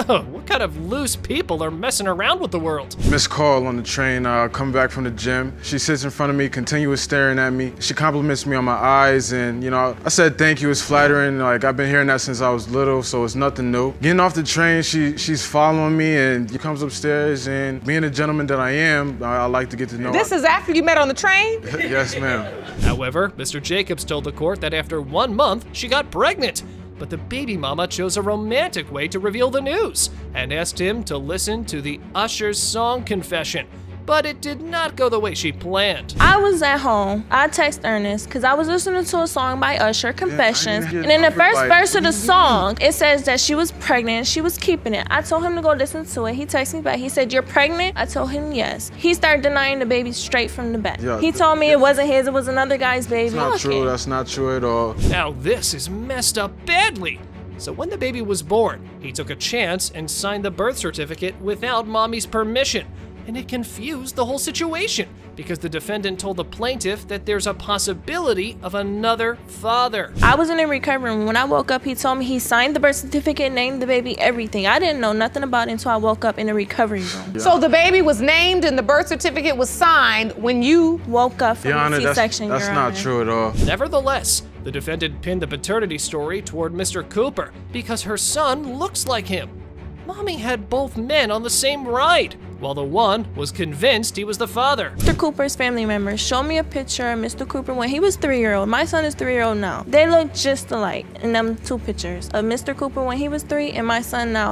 Oh, what kind of loose people are messing around with the world? Miss Call on the train, coming back from the gym. She sits in front of me, continuous staring at me. She compliments me on my eyes, and I said thank you, it's flattering. Like, I've been hearing that since I was little, so it's nothing new. Getting off the train, she's following me, and she comes upstairs, and being a gentleman that I am, I like to get to know her. This is after you met on the train? Yes, ma'am. However, Mr. Jacobs told the court that after 1 month, she got pregnant. But the baby mama chose a romantic way to reveal the news and asked him to listen to the Usher's song confession. But it did not go the way she planned. I was at home. I texted Ernest because I was listening to a song by Usher, Confessions. And in the first verse of the song, it says that she was pregnant. She was keeping it. I told him to go listen to it. He texted me back. He said, "You're pregnant?" I told him yes. He started denying the baby straight from the bat. Yeah, he told me it wasn't his. It was another guy's baby. That's not true. That's not true at all. Now this is messed up badly. So when the baby was born, he took a chance and signed the birth certificate without mommy's permission. And it confused the whole situation because the defendant told the plaintiff that there's a possibility of another father. I was in a recovery room. When I woke up, he told me he signed the birth certificate, named the baby, everything. I didn't know nothing about it until I woke up in a recovery room. Yeah. So the baby was named and the birth certificate was signed when you woke up from Your Honor, the C-section, that's not true at all. Nevertheless, the defendant pinned the paternity story toward Mr. Cooper because her son looks like him. Mommy had both men on the same ride, while the one was convinced he was the father. Mr. Cooper's family members showed me a picture of Mr. Cooper when he was 3-year-old. My son is 3-year-old now. They look just alike in them 2 pictures of Mr. Cooper when he was 3 and my son now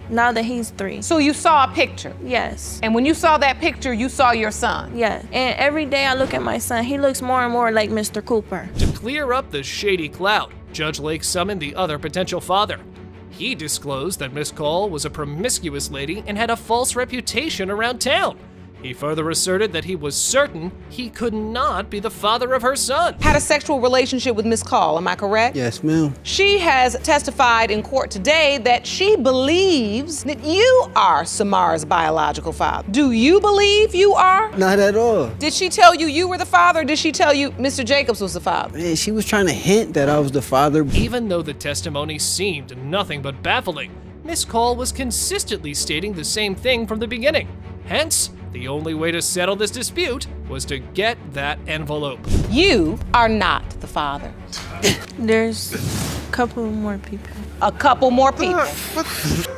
now that he's 3. So you saw a picture? Yes. And when you saw that picture, you saw your son? Yeah. And every day I look at my son, he looks more and more like Mr. Cooper. To clear up the shady cloud, Judge Lake summoned the other potential father. He disclosed that Miss Call was a promiscuous lady and had a false reputation around town. He further asserted that he was certain he could not be the father of her son. Had a sexual relationship with Miss Call, am I correct? Yes, ma'am. She has testified in court today that she believes that you are Samar's biological father. Do you believe you are? Not at all. Did she tell you you were the father, or did she tell you Mr. Jacobs was the father? Man, she was trying to hint that I was the father. Even though the testimony seemed nothing but baffling, Miss Call was consistently stating the same thing from the beginning. Hence, the only way to settle this dispute was to get that envelope. You are not the father. There's a couple more people. A couple more people.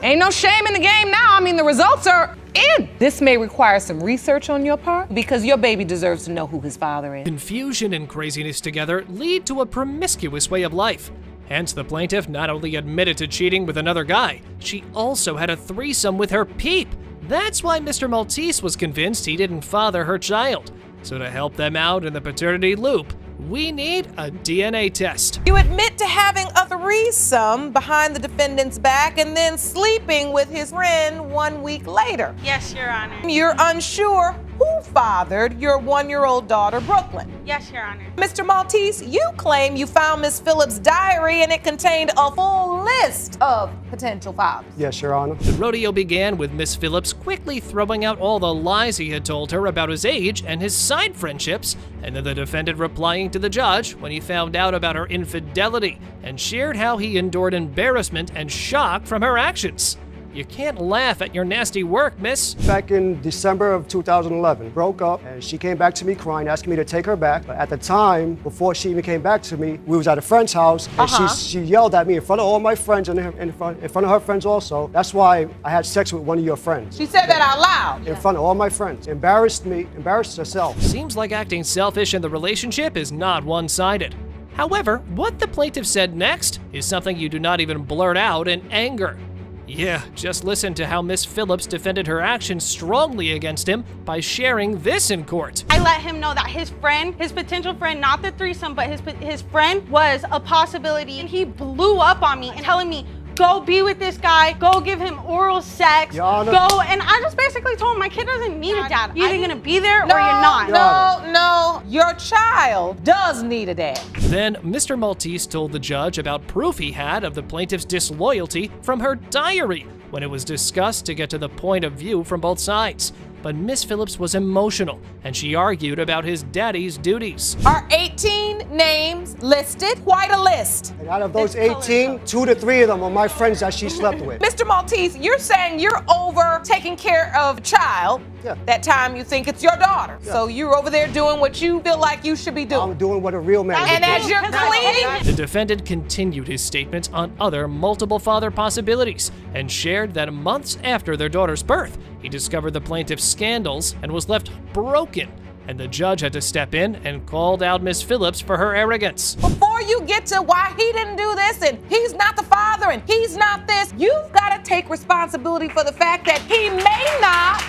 Ain't no shame in the game now. I mean, the results are in. This may require some research on your part because your baby deserves to know who his father is. Confusion and craziness together lead to a promiscuous way of life. Hence, the plaintiff not only admitted to cheating with another guy, she also had a threesome with her peep. That's why Mr. Maltese was convinced he didn't father her child. So to help them out in the paternity loop, we need a DNA test. You admit to having a threesome behind the defendant's back and then sleeping with his friend 1 week later. Yes, Your Honor. You're unsure who fathered your 1-year-old daughter, Brooklyn? Yes, Your Honor. Mr. Maltese, you claim you found Miss Phillips' diary and it contained a full list of potential fathers. Yes, Your Honor. The rodeo began with Miss Phillips quickly throwing out all the lies he had told her about his age and his side friendships, and then the defendant replying to the judge when he found out about her infidelity and shared how he endured embarrassment and shock from her actions. You can't laugh at your nasty work, miss. Back in December of 2011, broke up, and she came back to me crying, asking me to take her back. But at the time, before she even came back to me, we was at a friend's house, and she yelled at me in front of all my friends and in front of her friends also. That's why I had sex with one of your friends. She said that out loud. In front of all my friends. Embarrassed me, embarrassed herself. Seems like acting selfish in the relationship is not one-sided. However, what the plaintiff said next is something you do not even blurt out in anger. Yeah, just listen to how Miss Phillips defended her actions strongly against him by sharing this in court. I let him know that his friend, his potential friend, not the threesome, but his friend was a possibility. And he blew up on me and telling me, go be with this guy, go give him oral sex, go. And I just basically told him my kid doesn't need a dad. You're either gonna be there or you're not. No, your child does need a dad. Then Mr. Maltese told the judge about proof he had of the plaintiff's disloyalty from her diary when it was discussed to get to the point of view from both sides. But Miss Phillips was emotional, and she argued about his daddy's duties. Are 18 names listed? Quite a list. And out of those 18, 2 to 3 of them are my friends that she slept with. Mr. Maltese, you're saying you're over taking care of a child. Yeah. That time you think it's your daughter. Yeah. So you're over there doing what you feel like you should be doing. I'm doing what a real man would do. And as you're cleaning... The defendant continued his statements on other multiple father possibilities and shared that months after their daughter's birth, he discovered the plaintiff's scandals and was left broken, and the judge had to step in and called out Miss Phillips for her arrogance. Before you get to why he didn't do this and he's not the father and he's not this, you've got to take responsibility for the fact that he may not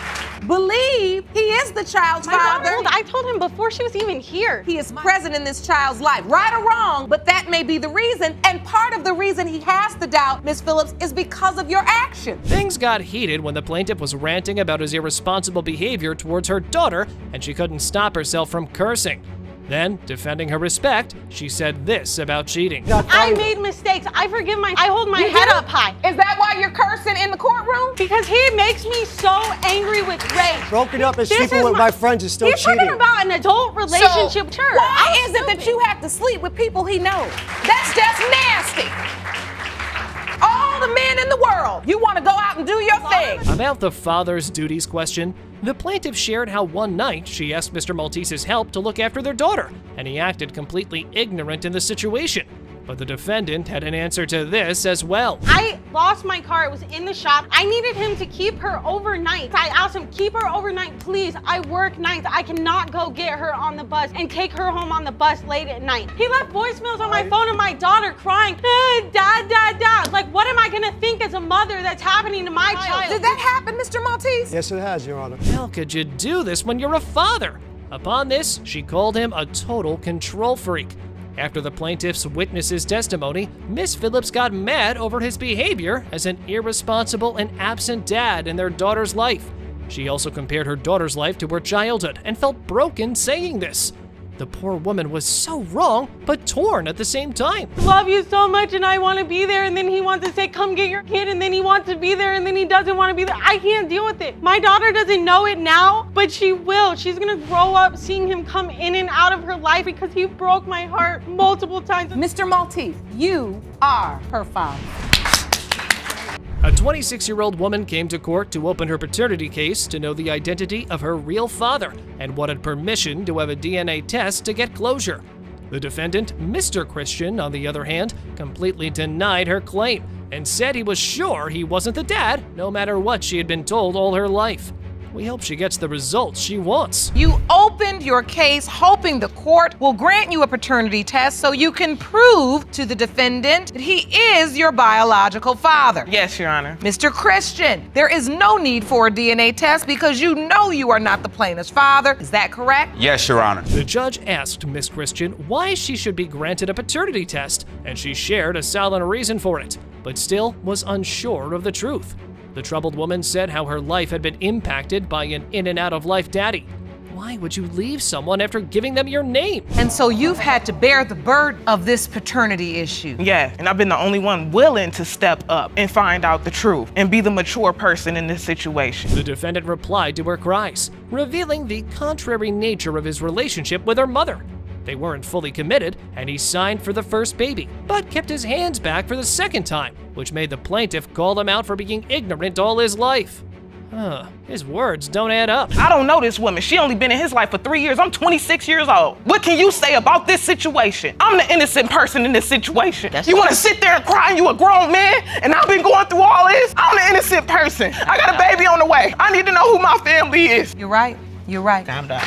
believe he is the child's father. I told him before she was even here. He is present in this child's life, right or wrong, but that may be the reason. And part of the reason he has to doubt Miss Phillips is because of your action. Things got heated when the plaintiff was ranting about his irresponsible behavior towards her daughter, and she couldn't stop herself from cursing. Then, defending her respect, she said this about cheating. I made mistakes. I hold my head up high. Is that why you're cursing in the courtroom? Because he makes me so angry with rage. Broken up and sleeping with my friends is still He's cheating. talking about an adult relationship. So, why is it that you have to sleep with people he knows? That's just nasty. All the men in the world, you want to go out and do your thing. About the father's duties question, the plaintiff shared how one night she asked Mr. Maltese's help to look after their daughter, and he acted completely ignorant in the situation. But the defendant had an answer to this as well. I lost my car. It was in the shop. I needed him to keep her overnight. I asked him, keep her overnight, please. I work nights. I cannot go get her on the bus and take her home on the bus late at night. He left voicemails on my phone of my daughter crying, dad, dad, dad. Like, what am I gonna think as a mother that's happening to my child? Did that happen, Mr. Maltese? Yes, it has, Your Honor. How could you do this when you're a father? Upon this, she called him a total control freak. After the plaintiff's witness's testimony, Miss Phillips got mad over his behavior as an irresponsible and absent dad in their daughter's life. She also compared her daughter's life to her childhood and felt broken saying this. The poor woman was so wrong, but torn at the same time. I love you so much and I want to be there, and then he wants to say, come get your kid, and then he wants to be there, and then he doesn't want to be there. I can't deal with it. My daughter doesn't know it now, but she will. She's going to grow up seeing him come in and out of her life because he broke my heart multiple times. Mr. Maltese, you are her father. A 26-year-old woman came to court to open her paternity case to know the identity of her real father and wanted permission to have a DNA test to get closure. The defendant, Mr. Christian, on the other hand, completely denied her claim and said he was sure he wasn't the dad, no matter what she had been told all her life. We hope she gets the results she wants. You opened your case hoping the court will grant you a paternity test so you can prove to the defendant that he is your biological father. Yes, Your Honor. Mr. Christian, there is no need for a DNA test because you know you are not the plaintiff's father. Is that correct? Yes, Your Honor. The judge asked Miss Christian why she should be granted a paternity test, and she shared a solid reason for it, but still was unsure of the truth. The troubled woman said how her life had been impacted by an in-and-out-of-life daddy, Why would you leave someone after giving them your name? And so you've had to bear the burden of this paternity issue. Yeah, and I've been the only one willing to step up and find out the truth and be the mature person in this situation. The defendant replied to her cries, revealing the contrary nature of his relationship with her mother. They weren't fully committed, and he signed for the first baby, but kept his hands back for the second time, which made the plaintiff call him out for being ignorant all his life. His words don't add up. I don't know this woman. She only been in his life for 3 years. I'm 26 years old. What can you say about this situation? I'm the innocent person in this situation. You want to sit there and cry and you a grown man and I've been going through all this? I'm the innocent person. I got a baby on the way. I need to know who my family is. You're right. You're right. Calm down.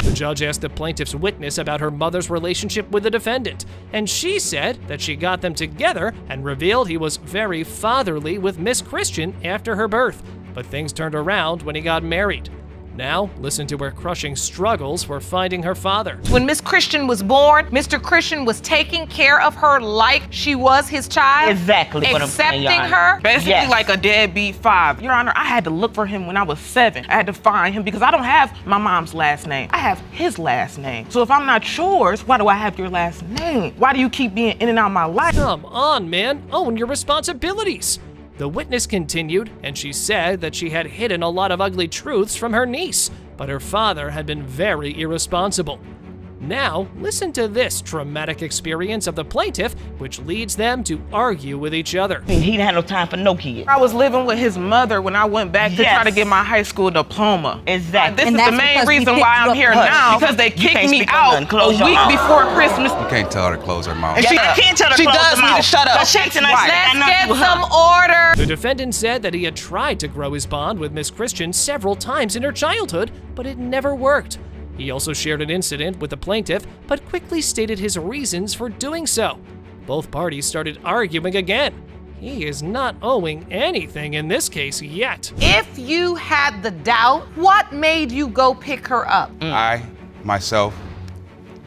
The judge asked the plaintiff's witness about her mother's relationship with the defendant, and she said that she got them together and revealed he was very fatherly with Miss Christian after her birth, but things turned around when he got married. Now, listen to her crushing struggles for finding her father. When Miss Christian was born, Mr. Christian was taking care of her like she was his child. Exactly what I'm saying, Your Accepting Honor. her. Basically like a deadbeat father. Your Honor, I had to look for him when I was 7. I had to find him because I don't have my mom's last name. I have his last name. So if I'm not yours, why do I have your last name? Why do you keep being in and out of my life? Come on, man. Own your responsibilities. The witness continued, and she said that she had hidden a lot of ugly truths from her niece, but her father had been very irresponsible. Now, listen to this traumatic experience of the plaintiff, which leads them to argue with each other. He didn't have no time for no kid. I was living with his mother when I went back to try to get my high school diploma. Exactly. This is the main reason why I'm here now, because they kicked me out a week before Christmas. You can't tell her to close her mouth. And she can't tell her to close her mouth. She does need to shut up. Let's get some order. The defendant said that he had tried to grow his bond with Miss Christian several times in her childhood, but it never worked. He also shared an incident with the plaintiff, but quickly stated his reasons for doing so. Both parties started arguing again. He is not owing anything in this case yet. If you had the doubt, what made you go pick her up? I, myself,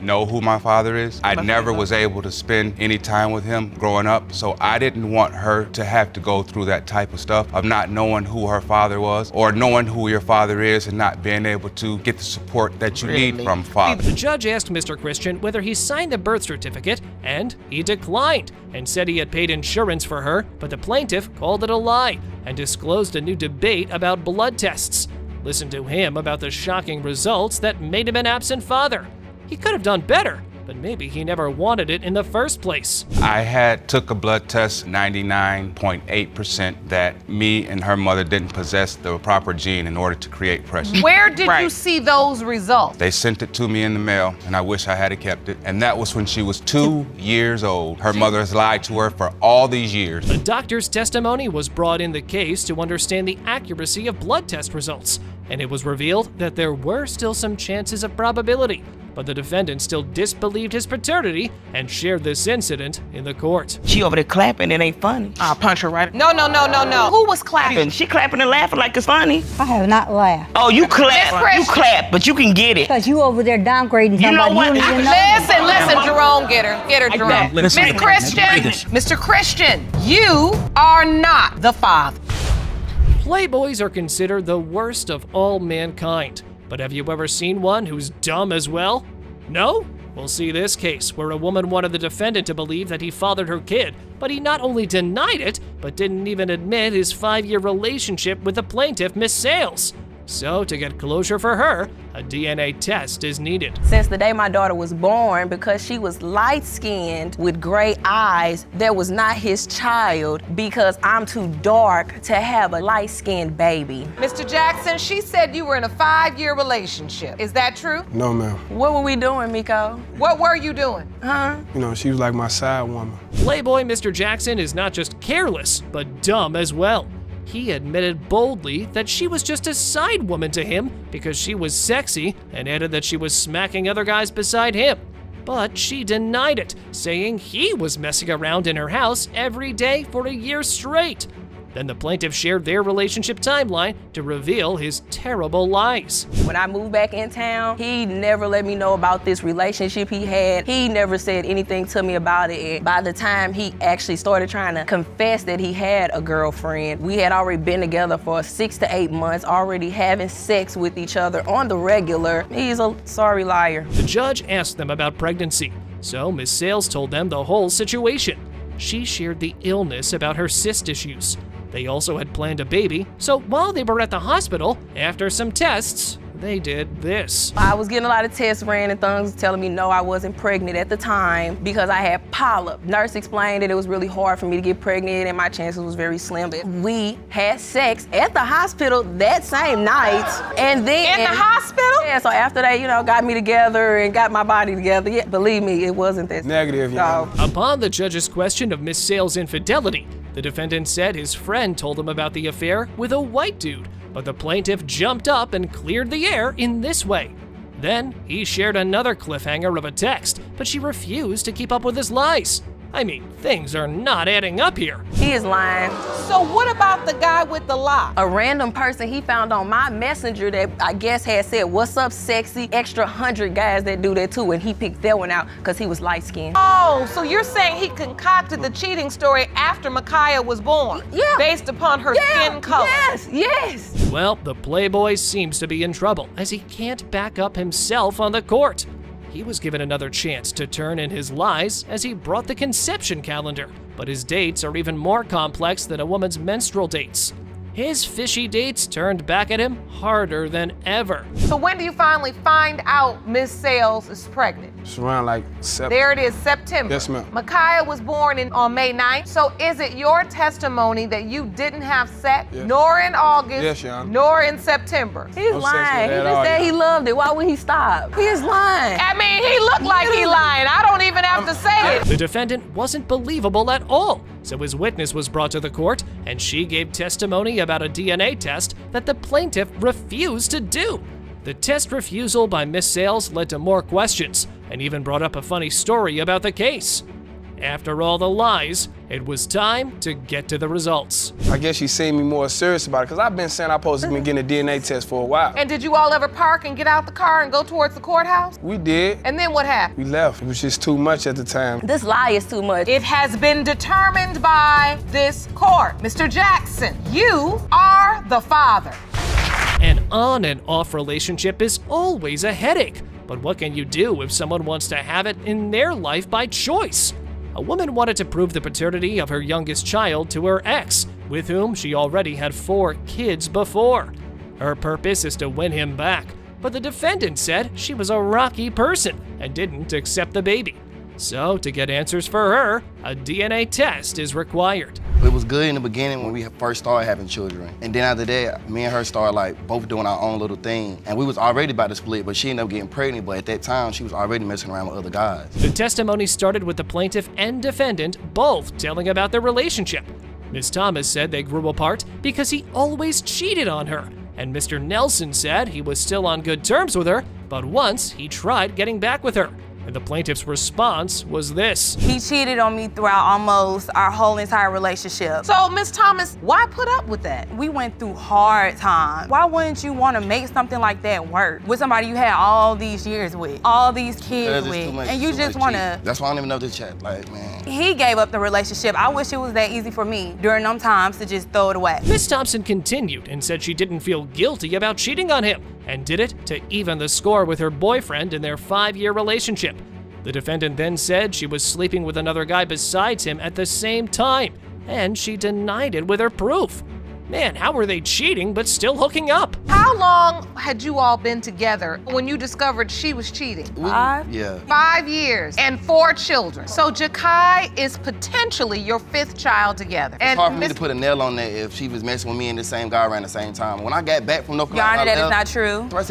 know who my father is. I never was able to spend any time with him growing up, so I didn't want her to have to go through that type of stuff of not knowing who her father was or knowing who your father is and not being able to get the support that you need from father. The judge asked Mr. Christian whether he signed the birth certificate, and he declined and said he had paid insurance for her, but the plaintiff called it a lie and disclosed a new debate about blood tests. Listen to him about the shocking results that made him an absent father. He could have done better, but maybe he never wanted it in the first place. I took a blood test, 99.8% that me and her mother didn't possess the proper gene in order to create pressure. Where did you see those results? They sent it to me in the mail, and I wish I had kept it. And that was when she was 2 years old. Her mother has lied to her for all these years. The doctor's testimony was brought in the case to understand the accuracy of blood test results, and it was revealed that there were still some chances of probability. But the defendant still disbelieved his paternity and shared this incident in the court. She over there clapping, it ain't funny. I'll punch her right. No. Who was clapping? She clapping and laughing like it's funny. I have not laughed. Oh, you clap, but you can get it. Because you over there downgrading somebody. You know what? Listen, Jerome, get her, Jerome. Miss Christian, Mr. Christian, you are not the father. Playboys are considered the worst of all mankind. But have you ever seen one who's dumb as well? No? We'll see this case where a woman wanted the defendant to believe that he fathered her kid, but he not only denied it, but didn't even admit his 5-year relationship with the plaintiff, Miss Sales. So to get closure for her, a DNA test is needed. Since the day my daughter was born, because she was light-skinned with gray eyes, that was not his child because I'm too dark to have a light-skinned baby. Mr. Jackson, she said you were in a 5-year relationship. Is that true? No, ma'am. What were we doing, Miko? What were you doing? Huh? You know, she was like my side woman. Playboy Mr. Jackson is not just careless, but dumb as well. He admitted boldly that she was just a side woman to him because she was sexy, and added that she was smacking other guys beside him. But she denied it, saying he was messing around in her house every day for a year straight. Then the plaintiff shared their relationship timeline to reveal his terrible lies. When I moved back in town, he never let me know about this relationship he had. He never said anything to me about it. And by the time he actually started trying to confess that he had a girlfriend, we had already been together for 6 to 8 months, already having sex with each other on the regular. He's a sorry liar. The judge asked them about pregnancy, so Miss Sales told them the whole situation. She shared the illness about her cyst issues. They also had planned a baby, so while they were at the hospital, after some tests, they did this. I was getting a lot of tests ran and things telling me no, I wasn't pregnant at the time because I had polyp. Nurse explained that it was really hard for me to get pregnant and my chances was very slim. We had sex at the hospital that same night. And then— In the hospital? Yeah, so after they, got me together and got my body together, yeah, believe me, it wasn't that negative. Upon the judge's question of Miss Sales' infidelity, the defendant said his friend told him about the affair with a white dude, but the plaintiff jumped up and cleared the air in this way. Then he shared another cliffhanger of a text, but she refused to keep up with his lies. I mean, things are not adding up here. He is lying. So what about the guy with the lie? A random person he found on my messenger that I guess had said, "What's up, sexy?" Extra 100 guys that do that too, and he picked that one out because he was light-skinned. Oh, so you're saying he concocted the cheating story after Micaiah was born? Yeah. Based upon her skin color? Yes. Well, the Playboy seems to be in trouble as he can't back up himself on the court. He was given another chance to turn in his lies as he brought the conception calendar, but his dates are even more complex than a woman's menstrual dates. His fishy dates turned back at him harder than ever. So when do you finally find out Miss Sales is pregnant? It's around like September. There it is, September. Yes, ma'am. Micaiah was born on May 9th. So is it your testimony that you didn't have sex, nor in August, Yes, Your Honor. nor in September? He's lying. He just said he loved it. Why would he stop? He is lying. I mean, he looked like he lying. I don't even have to say it. The defendant wasn't believable at all, so his witness was brought to the court, and she gave testimony about a DNA test that the plaintiff refused to do. The test refusal by Miss Sales led to more questions, and even brought up a funny story about the case. After all the lies, it was time to get to the results. I guess she seen me more serious about it, because I've been saying I'm supposed to be getting a DNA test for a while. And did you all ever park and get out the car and go towards the courthouse? We did. And then what happened? We left. It was just too much at the time. This lie is too much. It has been determined by this court. Mr. Jackson, you are the father. An on and off relationship is always a headache, but what can you do if someone wants to have it in their life by choice? A woman wanted to prove the paternity of her youngest child to her ex, with whom she already had 4 kids before. Her purpose is to win him back, but the defendant said she was a rocky person and didn't accept the baby. So, to get answers for her, a DNA test is required. It was good in the beginning when we first started having children. And then after that, me and her started both doing our own little thing. And we was already about to split, but she ended up getting pregnant. But at that time, she was already messing around with other guys. The testimony started with the plaintiff and defendant both telling about their relationship. Ms. Thomas said they grew apart because he always cheated on her. And Mr. Nelson said he was still on good terms with her, but once he tried getting back with her. And the plaintiff's response was this. He cheated on me throughout almost our whole entire relationship. So, Miss Thomas, why put up with that? We went through hard times. Why wouldn't you want to make something like that work with somebody you had all these years with, all these kids with, and you just want to... That's why I don't even know the chat, man. He gave up the relationship. I wish it was that easy for me during them times to just throw it away. Miss Thompson continued and said she didn't feel guilty about cheating on him and did it to even the score with her boyfriend in their 5-year relationship. The defendant then said she was sleeping with another guy besides him at the same time, and she denied it with her proof. Man, how were they cheating but still hooking up? How long had you all been together when you discovered she was cheating? 5? Yeah. 5 years and 4 children. So Cayce is potentially your 5th child together. It's hard for me to put a nail on that if she was messing with me and the same guy around the same time. When I got back from North Carolina, Your Honor, that is not true. I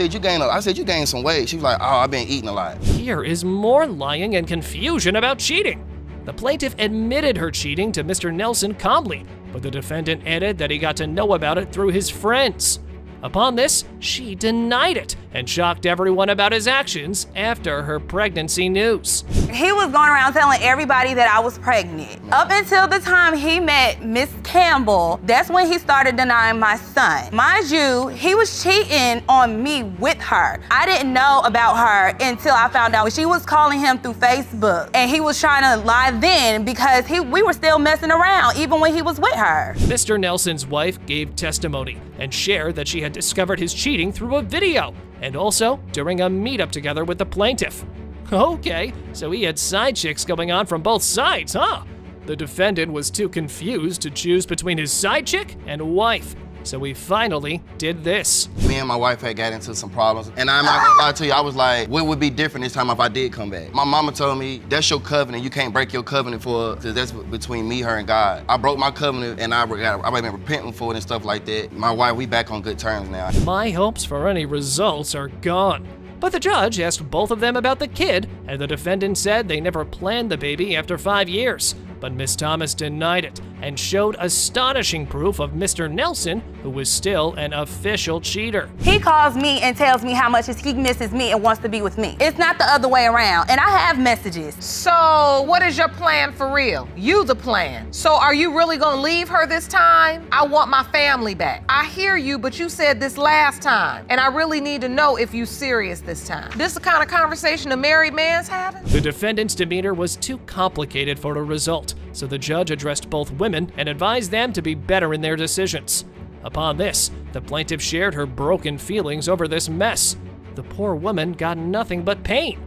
said, you gained some weight. She was like, oh, I've been eating a lot. Here is more lying and confusion about cheating. The plaintiff admitted her cheating to Mr. Nelson calmly, but the defendant added that he got to know about it through his friends. Upon this, she denied it and shocked everyone about his actions after her pregnancy news. He was going around telling everybody that I was pregnant. Up until the time he met Miss Campbell, that's when he started denying my son. Mind you, he was cheating on me with her. I didn't know about her until I found out she was calling him through Facebook. And he was trying to lie then because we were still messing around even when he was with her. Mr. Nelson's wife gave testimony and shared that she had discovered his cheating through a video and also during a meetup together with the plaintiff. Okay, so he had side chicks going on from both sides, huh? The defendant was too confused to choose between his side chick and wife, so he finally did this. Me and my wife had got into some problems, and I'm not gonna lie to you, I was like, what would be different this time if I did come back? My mama told me, that's your covenant, you can't break your covenant because that's between me, her, and God. I broke my covenant, and I've been repenting for it and stuff like that. My wife, we back on good terms now. My hopes for any results are gone. But the judge asked both of them about the kid, and the defendant said they never planned the baby after 5 years. But Miss Thomas denied it and showed astonishing proof of Mr. Nelson, who was still an official cheater. He calls me and tells me how much he misses me and wants to be with me. It's not the other way around, and I have messages. So what is your plan for real? You the plan. So are you really gonna leave her this time? I want my family back. I hear you, but you said this last time, and I really need to know if you serious this time. This the kind of conversation a married man's having? The defendant's demeanor was too complicated for a result, so the judge addressed both women and advised them to be better in their decisions. Upon this, the plaintiff shared her broken feelings over this mess. The poor woman got nothing but pain.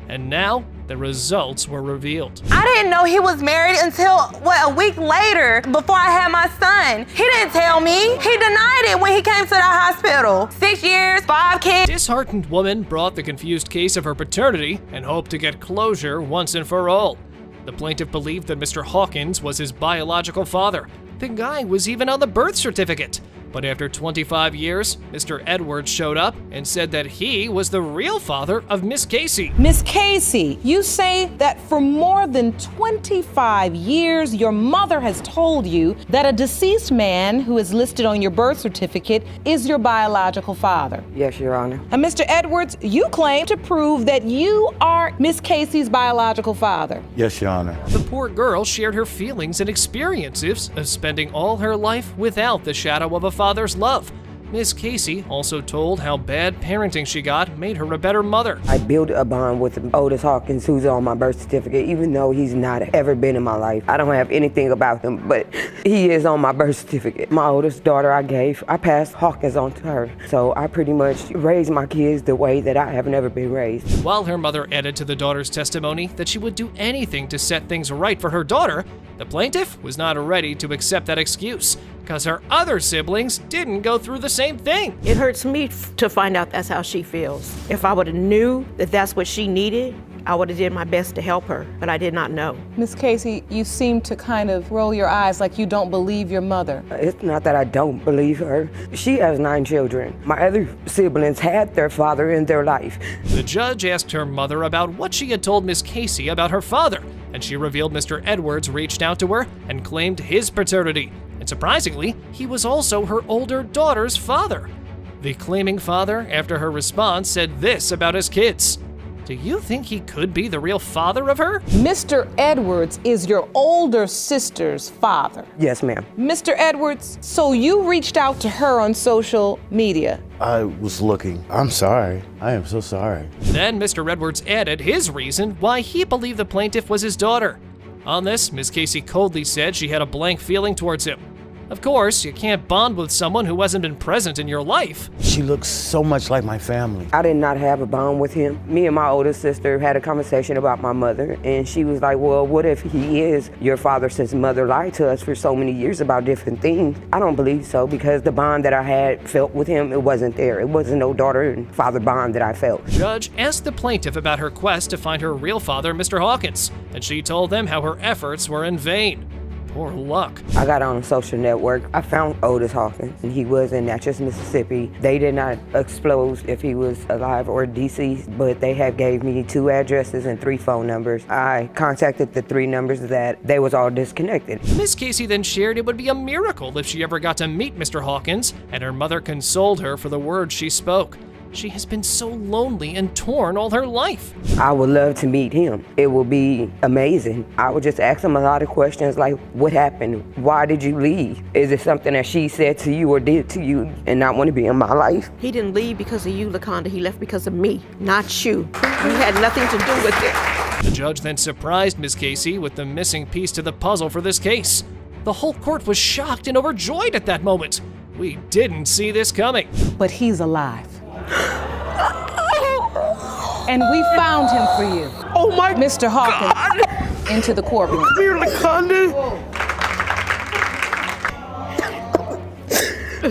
And now, the results were revealed. I didn't know he was married until, a week later, before I had my son. He didn't tell me. He denied it when he came to the hospital. 6 years, 5 kids. Disheartened woman brought the confused case of her paternity and hoped to get closure once and for all. The plaintiff believed that Mr. Hawkins was his biological father. The guy was even on the birth certificate. But after 25 years, Mr. Edwards showed up and said that he was the real father of Miss Cayce. Miss Cayce, you say that for more than 25 years, your mother has told you that a deceased man who is listed on your birth certificate is your biological father. Yes, Your Honor. And Mr. Edwards, you claim to prove that you are Miss Cayce's biological father. Yes, Your Honor. The poor girl shared her feelings and experiences of spending all her life without the shadow of a father's love. Miss Cayce also told how bad parenting she got made her a better mother. I built a bond with Otis Hawkins, who's on my birth certificate, even though he's not ever been in my life. I don't have anything about him, but he is on my birth certificate. My oldest daughter I passed Hawkins on to her. So I pretty much raised my kids the way that I have never been raised. While her mother added to the daughter's testimony that she would do anything to set things right for her daughter, the plaintiff was not ready to accept that excuse, because her other siblings didn't go through the same thing. It hurts me to find out that's how she feels. If I would have knew that that's what she needed, I would have did my best to help her, but I did not know. Miss Cayce, you seem to kind of roll your eyes like you don't believe your mother. It's not that I don't believe her. She has 9 children. My other siblings had their father in their life. The judge asked her mother about what she had told Miss Cayce about her father, and she revealed Mr. Edwards reached out to her and claimed his paternity. And surprisingly, he was also her older daughter's father. The claiming father, after her response, said this about his kids. Do you think he could be the real father of her? Mr. Edwards is your older sister's father. Yes, ma'am. Mr. Edwards, so you reached out to her on social media. I was looking. I'm sorry. I am so sorry. Then Mr. Edwards added his reason why he believed the plaintiff was his daughter. On this, Miss Cayce coldly said she had a blank feeling towards him. Of course, you can't bond with someone who hasn't been present in your life. She looks so much like my family. I did not have a bond with him. Me and my older sister had a conversation about my mother, and she was like, well, what if he is your father, since mother lied to us for so many years about different things? I don't believe so, because the bond that I had felt with him, it wasn't there. It wasn't no daughter and father bond that I felt. The judge asked the plaintiff about her quest to find her real father, Mr. Hawkins, and she told them how her efforts were in vain. Poor luck. I got on a social network. I found Otis Hawkins, and he was in Natchez, Mississippi. They did not disclose if he was alive or deceased, but they had gave me 2 addresses and 3 phone numbers. I contacted the 3 numbers that they was all disconnected. Miss Cayce then shared it would be a miracle if she ever got to meet Mr. Hawkins, and her mother consoled her for the words she spoke. She has been so lonely and torn all her life. I would love to meet him. It would be amazing. I would just ask him a lot of questions like, what happened? Why did you leave? Is it something that she said to you or did to you and not want to be in my life? He didn't leave because of you, LaConda. He left because of me, not you. You had nothing to do with it. The judge then surprised Miss Cayce with the missing piece to the puzzle for this case. The whole court was shocked and overjoyed at that moment. We didn't see this coming. But he's alive. And we found him for you. Oh my Mr. Hawkins, God. Into the courtroom. Come here, LaConda.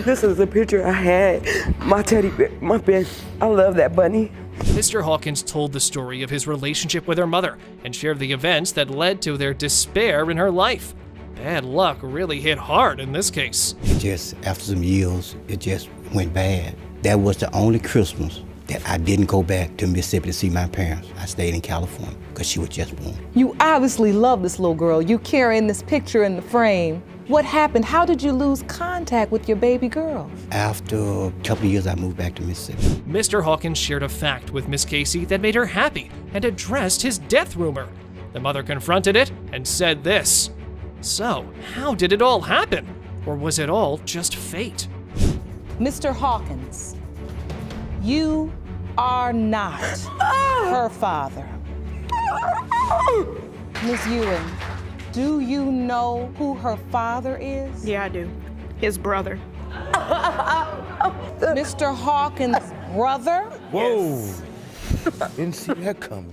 This is a picture I had. My teddy bear, my best. I love that bunny. Mr. Hawkins told the story of his relationship with her mother and shared the events that led to their despair in her life. Bad luck really hit hard in this case. It just, after some years, it just went bad. That was the only Christmas that I didn't go back to Mississippi to see my parents. I stayed in California because she was just born. You obviously love this little girl. You carrying this picture in the frame. What happened? How did you lose contact with your baby girl? After a couple of years, I moved back to Mississippi. Mr. Hawkins shared a fact with Miss Cayce that made her happy and addressed his death rumor. The mother confronted it and said this. So, how did it all happen? Or was it all just fate? Mr. Hawkins, you are not her father. Miss Ewing, do you know who her father is? Yeah, I do. His brother. Mr. Hawkins' brother? Whoa! Didn't see that coming.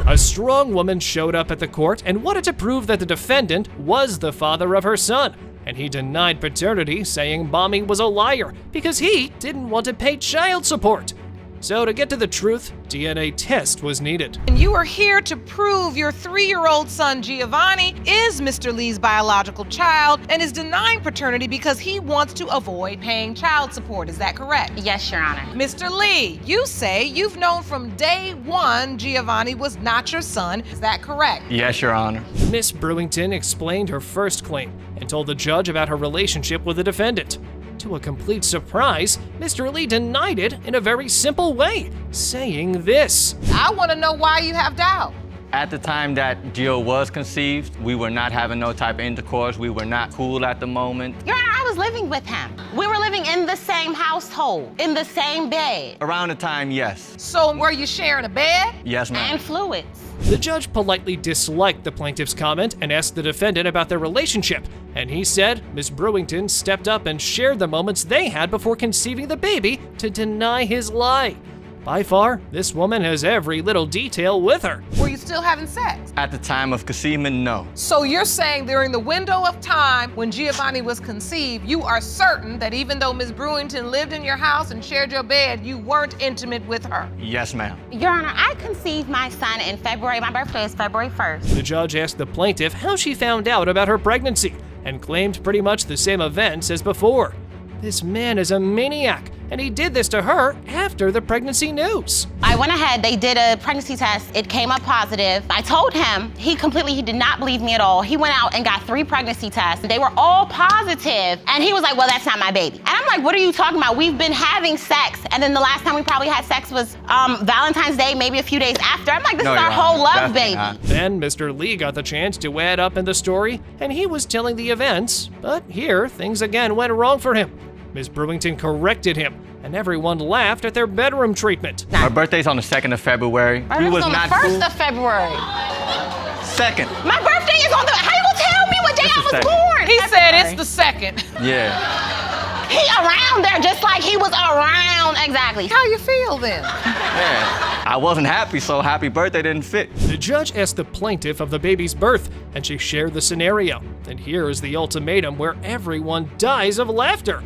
A strong woman showed up at the court and wanted to prove that the defendant was the father of her son, and he denied paternity, saying Mommy was a liar because he didn't want to pay child support. So to get to the truth, DNA test was needed. And you are here to prove your 3-year-old son Giovanni is Mr. Lee's biological child and is denying paternity because he wants to avoid paying child support. Is that correct? Yes, Your Honor. Mr. Lee, you say you've known from day one Giovanni was not your son. Is that correct? Yes, Your Honor. Miss Brewington explained her first claim and told the judge about her relationship with the defendant. To a complete surprise, Mr. Lee denied it in a very simple way, saying this. I want to know why you have doubt. At the time that Gio was conceived, we were not having no type of intercourse. We were not cool at the moment. Your Honor, I was living with him. We were living in the same household, in the same bed. Around the time, yes. So were you sharing a bed? Yes, ma'am. And fluids. The judge politely disliked the plaintiff's comment and asked the defendant about their relationship, and he said Miss Brewington stepped up and shared the moments they had before conceiving the baby to deny his lie. By far, this woman has every little detail with her. Were you still having sex? At the time of conceivement, no. So you're saying during the window of time when Giovanni was conceived, you are certain that even though Miss Brewington lived in your house and shared your bed, you weren't intimate with her? Yes, ma'am. Your Honor, I conceived my son in February. My birthday is February 1st. The judge asked the plaintiff how she found out about her pregnancy and claimed pretty much the same events as before. This man is a maniac, and he did this to her after the pregnancy news. I went ahead, they did a pregnancy test. It came up positive. I told him, he did not believe me at all. He went out and got 3 pregnancy tests. They were all positive, and he was like, well, that's not my baby. And I'm like, what are you talking about? We've been having sex, and then the last time we probably had sex was Valentine's Day, maybe a few days after. I'm like, this is our whole love baby. Then Mr. Lee got the chance to add up in the story, and he was telling the events, but here, things again went wrong for him. Ms. Brewington corrected him, and everyone laughed at their bedroom treatment. My birthday's on the 2nd of February. My birthday's on the 1st of February. 2nd. My birthday is on the, how you gonna tell me what day I was born? He said it's the 2nd. Yeah. He around there just like he was around, exactly. How you feel then? Yeah. I wasn't happy, so happy birthday didn't fit. The judge asked the plaintiff of the baby's birth, and she shared the scenario. And here is the ultimatum where everyone dies of laughter.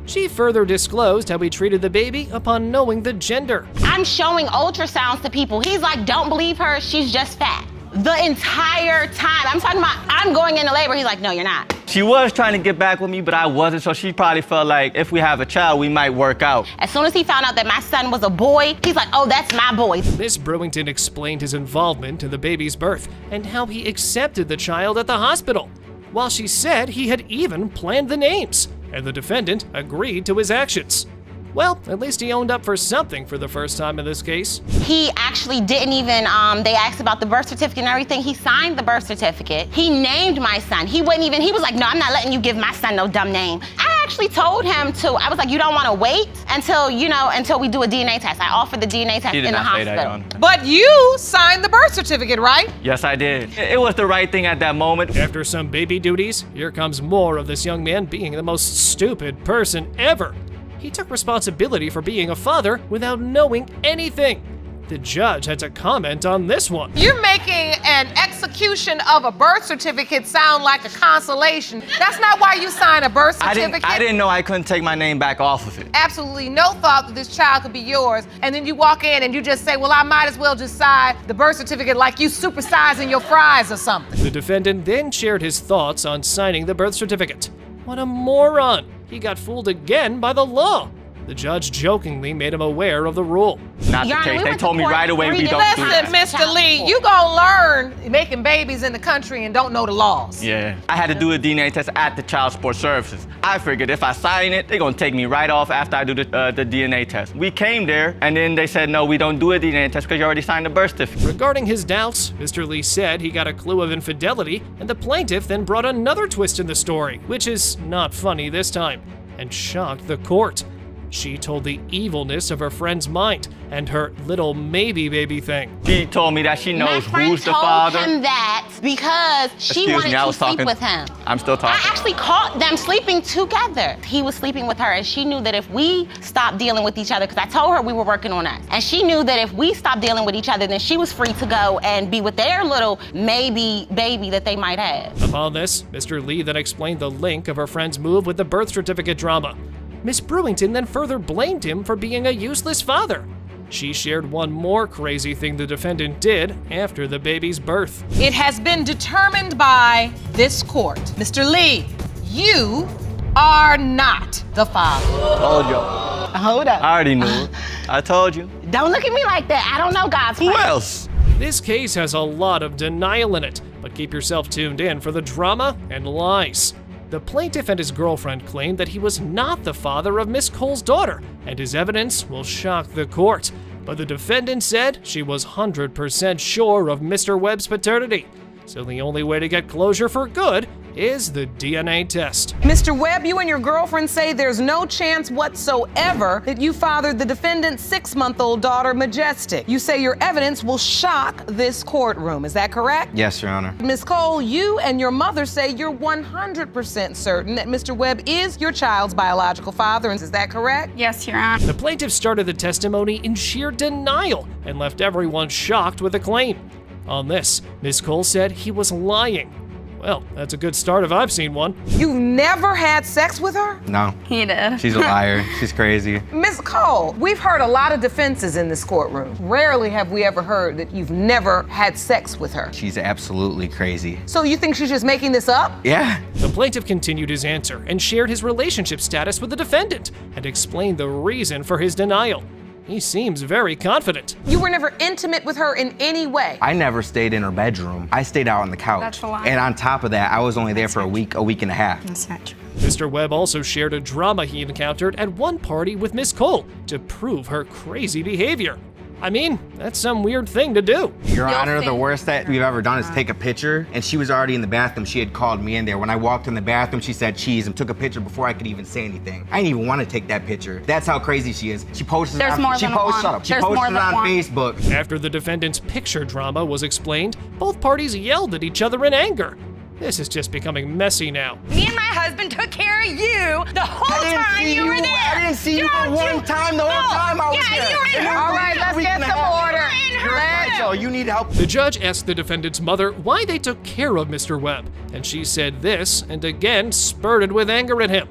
She further disclosed how he treated the baby upon knowing the gender. I'm showing ultrasounds to people. He's like, don't believe her, she's just fat. The entire time. I'm talking about, I'm going into labor. He's like, no, you're not. She was trying to get back with me, but I wasn't, so she probably felt like if we have a child, we might work out. As soon as he found out that my son was a boy, he's like, oh, that's my boy. Miss Brewington explained his involvement in the baby's birth and how he accepted the child at the hospital, while she said he had even planned the names, and the defendant agreed to his actions. Well, at least he owned up for something for the first time in this case. He actually didn't even, they asked about the birth certificate and everything. He signed the birth certificate. He named my son. He was like, no, I'm not letting you give my son no dumb name. I actually told him I was like, you don't want to wait until we do a DNA test. I offered the DNA test in the hospital. But you signed the birth certificate, right? Yes, I did. It was the right thing at that moment. After some baby duties, here comes more of this young man being the most stupid person ever. He took responsibility for being a father without knowing anything. The judge had to comment on this one. You're making an execution of a birth certificate sound like a consolation. That's not why you sign a birth certificate. I didn't know I couldn't take my name back off of it. Absolutely no thought that this child could be yours. And then you walk in and you just say, well, I might as well just sign the birth certificate like you supersizing your fries or something. The defendant then shared his thoughts on signing the birth certificate. What a moron! He got fooled again by the law. The judge jokingly made him aware of the rule. Not the case. They told me right away we don't do that. Listen, Mr. Lee, you gonna learn making babies in the country and don't know the laws. Yeah. I had to do a DNA test at the Child Support Services. I figured if I sign it, they're gonna take me right off after I do the DNA test. We came there, and then they said, no, we don't do a DNA test because you already signed the birth certificate. Regarding his doubts, Mr. Lee said he got a clue of infidelity, and the plaintiff then brought another twist in the story, which is not funny this time, and shocked the court. She told the evilness of her friend's mind and her little maybe baby thing. She told me that she knows who's the father. I told him that because she wanted to sleep with him. I'm still talking. I actually caught them sleeping together. He was sleeping with her, and she knew that if we stopped dealing with each other, because I told her we were working on us, and she knew that if we stopped dealing with each other, then she was free to go and be with their little maybe baby that they might have. Upon this, Mr. Lee then explained the link of her friend's move with the birth certificate drama. Miss Brewington then further blamed him for being a useless father. She shared one more crazy thing the defendant did after the baby's birth. It has been determined by this court. Mr. Lee, you are not the father. Told you. Hold up. I already knew. I told you. Don't look at me like that. I don't know God's plan. Who else? This case has a lot of denial in it, but keep yourself tuned in for the drama and lies. The plaintiff and his girlfriend claimed that he was not the father of Miss Cole's daughter, and his evidence will shock the court. But the defendant said she was 100% sure of Mr. Webb's paternity. So the only way to get closure for good is the DNA test. Mr. Webb, you and your girlfriend say there's no chance whatsoever that you fathered the defendant's 6-month-old daughter, Majestic. You say your evidence will shock this courtroom. Is that correct? Yes, Your Honor. Ms. Cole, you and your mother say you're 100% certain that Mr. Webb is your child's biological father. Is that correct? Yes, Your Honor. The plaintiff started the testimony in sheer denial and left everyone shocked with the claim. On this, Ms. Cole said he was lying. Well, that's a good start if I've seen one. You've never had sex with her? No. He did. She's a liar. She's crazy. Ms. Cole, we've heard a lot of defenses in this courtroom. Rarely have we ever heard that you've never had sex with her. She's absolutely crazy. So you think she's just making this up? Yeah. The plaintiff continued his answer and shared his relationship status with the defendant and explained the reason for his denial. He seems very confident. You were never intimate with her in any way? I never stayed in her bedroom. I stayed out on the couch. That's a lie. And on top of that, I was only there for a week and a half. That's not true. Mr. Webb also shared a drama he encountered at one party with Miss Cole to prove her crazy behavior. I mean, that's some weird thing to do. Your Honor, the worst that we've ever done is take a picture, and she was already in the bathroom. She had called me in there. When I walked in the bathroom, she said cheese and took a picture before I could even say anything. I didn't even want to take that picture. That's how crazy she is. She posted it on Facebook. After the defendant's picture drama was explained, both parties yelled at each other in anger. This is just becoming messy now. Me and my husband took care of you the whole time you were there. I didn't see you but one time the whole time I was there. You were in. All right, let's get some order. You're right, so you need help. The judge asked the defendant's mother why they took care of Mr. Webb, and she said this and again spurted with anger at him.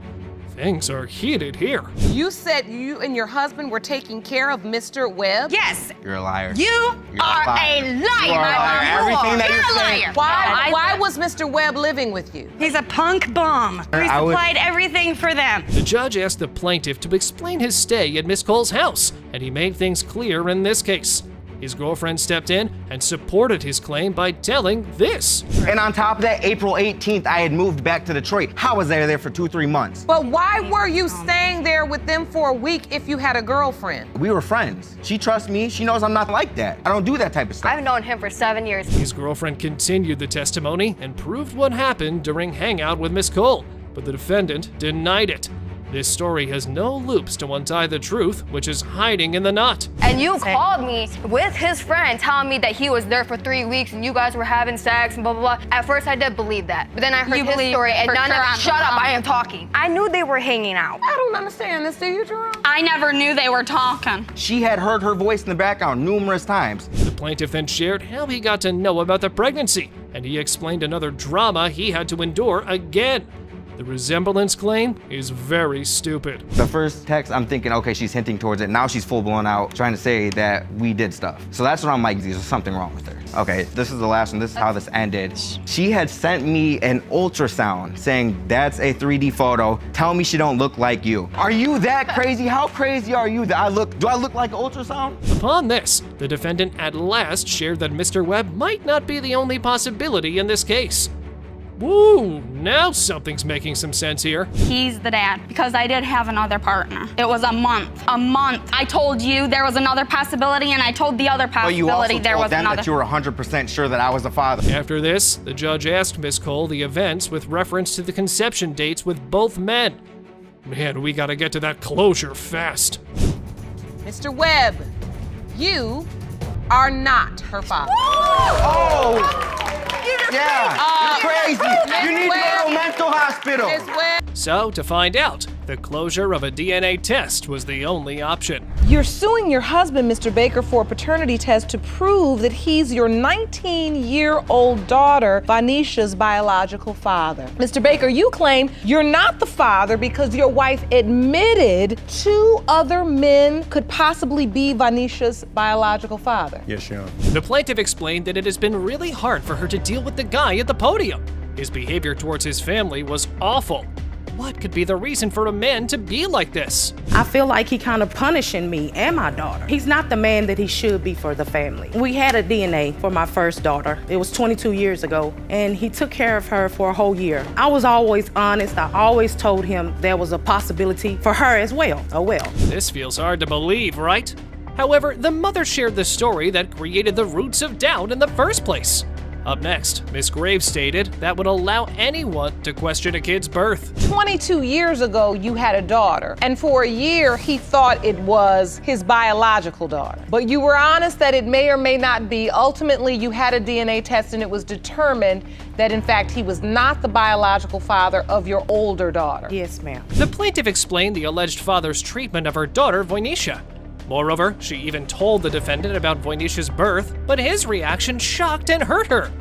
Things are heated here. You said you and your husband were taking care of Mr. Webb? Yes. You're a liar. You are a liar. You are a liar. Everything that you're saying. Why was Mr. Webb living with you? He's a punk bum. He supplied everything for them. The judge asked the plaintiff to explain his stay at Miss Cole's house, and he made things clear in this case. his girlfriend stepped in and supported his claim by telling this. And on top of that, April 18th, I had moved back to Detroit. How was I there for 2-3 months? But why were you staying there with them for a week if you had a girlfriend? We were friends. She trusts me. She knows I'm not like that. I don't do that type of stuff. I've known him for 7 years. His girlfriend continued the testimony and proved what happened during hangout with Miss Cole, but the defendant denied it. This story has no loops to untie the truth, which is hiding in the knot. And you called me with his friend telling me that he was there for 3 weeks and you guys were having sex and blah, blah, blah. At first I did believe that, but then I heard his story and none of it. Shut up, I am talking. I knew they were hanging out. I don't understand this, do you, Jerome? I never knew they were talking. She had heard her voice in the background numerous times. The plaintiff then shared how he got to know about the pregnancy, and he explained another drama he had to endure again. The resemblance claim is very stupid. The first text, I'm thinking, okay, she's hinting towards it. Now she's full blown out, trying to say that we did stuff. So that's when I'm like, there's something wrong with her. Okay, this is the last one. This is how this ended. She had sent me an ultrasound saying, that's a 3D photo. Tell me she don't look like you. Are you that crazy? How crazy are you that do I look like an ultrasound? Upon this, the defendant at last shared that Mr. Webb might not be the only possibility in this case. Woo, now something's making some sense here. He's the dad because I did have another partner. It was a month. I told you there was another possibility and I told the other possibility there was another. That you were 100% sure that I was the father. After this, the judge asked Miss Cole the events with reference to the conception dates with both men. Man, we gotta get to that closure fast. Mr. Webb, you are not her father. Oh! Yeah, you're crazy. You need to go to a mental hospital. So, to find out, the closure of a DNA test was the only option. You're suing your husband, Mr. Baker, for a paternity test to prove that he's your 19-year-old daughter, Vanicia's biological father. Mr. Baker, you claim you're not the father because your wife admitted 2 other men could possibly be Vanicia's biological father. Yes, Your Honor. The plaintiff explained that it has been really hard for her to deal with the guy at the podium. His behavior towards his family was awful. What could be the reason for a man to be like this? I feel like he kind of punishing me and my daughter. He's not the man that he should be for the family. We had a DNA for my first daughter. It was 22 years ago, and he took care of her for a whole year. I was always honest. I always told him there was a possibility for her as well. Oh well. This feels hard to believe, right? However, the mother shared the story that created the roots of doubt in the first place. Up next, Miss Graves stated that would allow anyone to question a kid's birth. 22 years ago, you had a daughter, and for a year, he thought it was his biological daughter. But you were honest that it may or may not be. Ultimately, you had a DNA test, and it was determined that, in fact, he was not the biological father of your older daughter. Yes, ma'am. The plaintiff explained the alleged father's treatment of her daughter, Voinicia. Moreover, she even told the defendant about Voinicia's birth, but his reaction shocked and hurt her.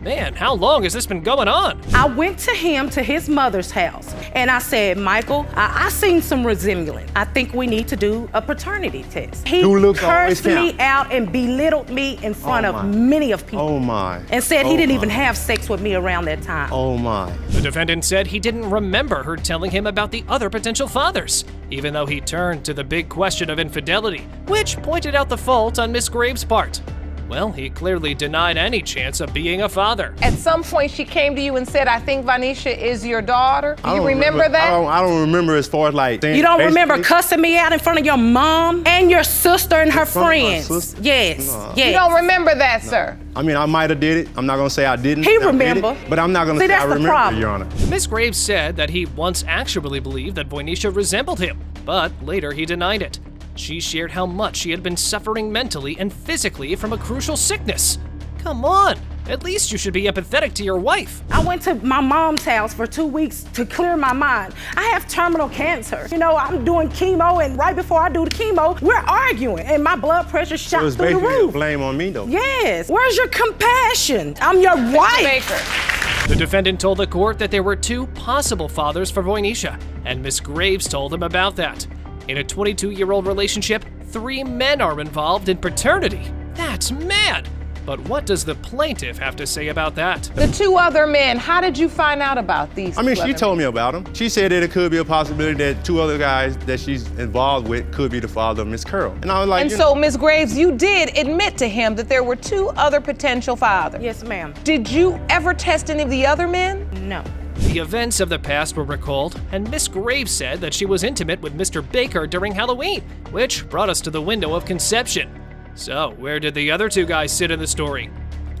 Man, how long has this been going on? I went to his mother's house, and I said, Michael, I seen some resemblance. I think we need to do a paternity test. He cursed me out and belittled me in front of many of people. Oh my. And said he didn't even have sex with me around that time. Oh my. The defendant said he didn't remember her telling him about the other potential fathers, even though he turned to the big question of infidelity, which pointed out the fault on Miss Graves' part. Well, he clearly denied any chance of being a father. At some point, she came to you and said, I think Vanicia is your daughter. Do you remember that? I don't remember as far as like... You don't remember cussing me out in front of your mom and your sister and her friends? Yes, No. yes. You don't remember that, sir? I mean, I might have did it. I'm not going to say I didn't. He I did remember. it, but I'm not going to say I remember, Your Honor. Miss Graves said that he once actually believed that Voinicia resembled him, but later he denied it. She shared how much she had been suffering mentally and physically from a crucial sickness. Come on, at least you should be empathetic to your wife. I went to my mom's house for 2 weeks to clear my mind. I have terminal cancer. You know, I'm doing chemo, and right before I do the chemo, we're arguing, and my blood pressure shot So it's through the basically roof. a blame on me, though. Yes. Where's your compassion? I'm your wife. The defendant told the court that there were 2 possible fathers for Voinicia, and Miss Graves told him about that. In a 22-year-old relationship, 3 men are involved in paternity. That's mad! But what does the plaintiff have to say about that? The two other men, how did you find out about these? I mean, two she other told men? me about them. She said that it could be a possibility that two other guys that she's involved with could be the father of Miss Curl. And I was like, And so, Ms. Graves, you did admit to him that there were two other potential fathers. Yes, ma'am. Did you ever test any of the other men? No. The events of the past were recalled, and Miss Graves said that she was intimate with Mr. Baker during Halloween, which brought us to the window of conception. So, where did the other two guys sit in the story?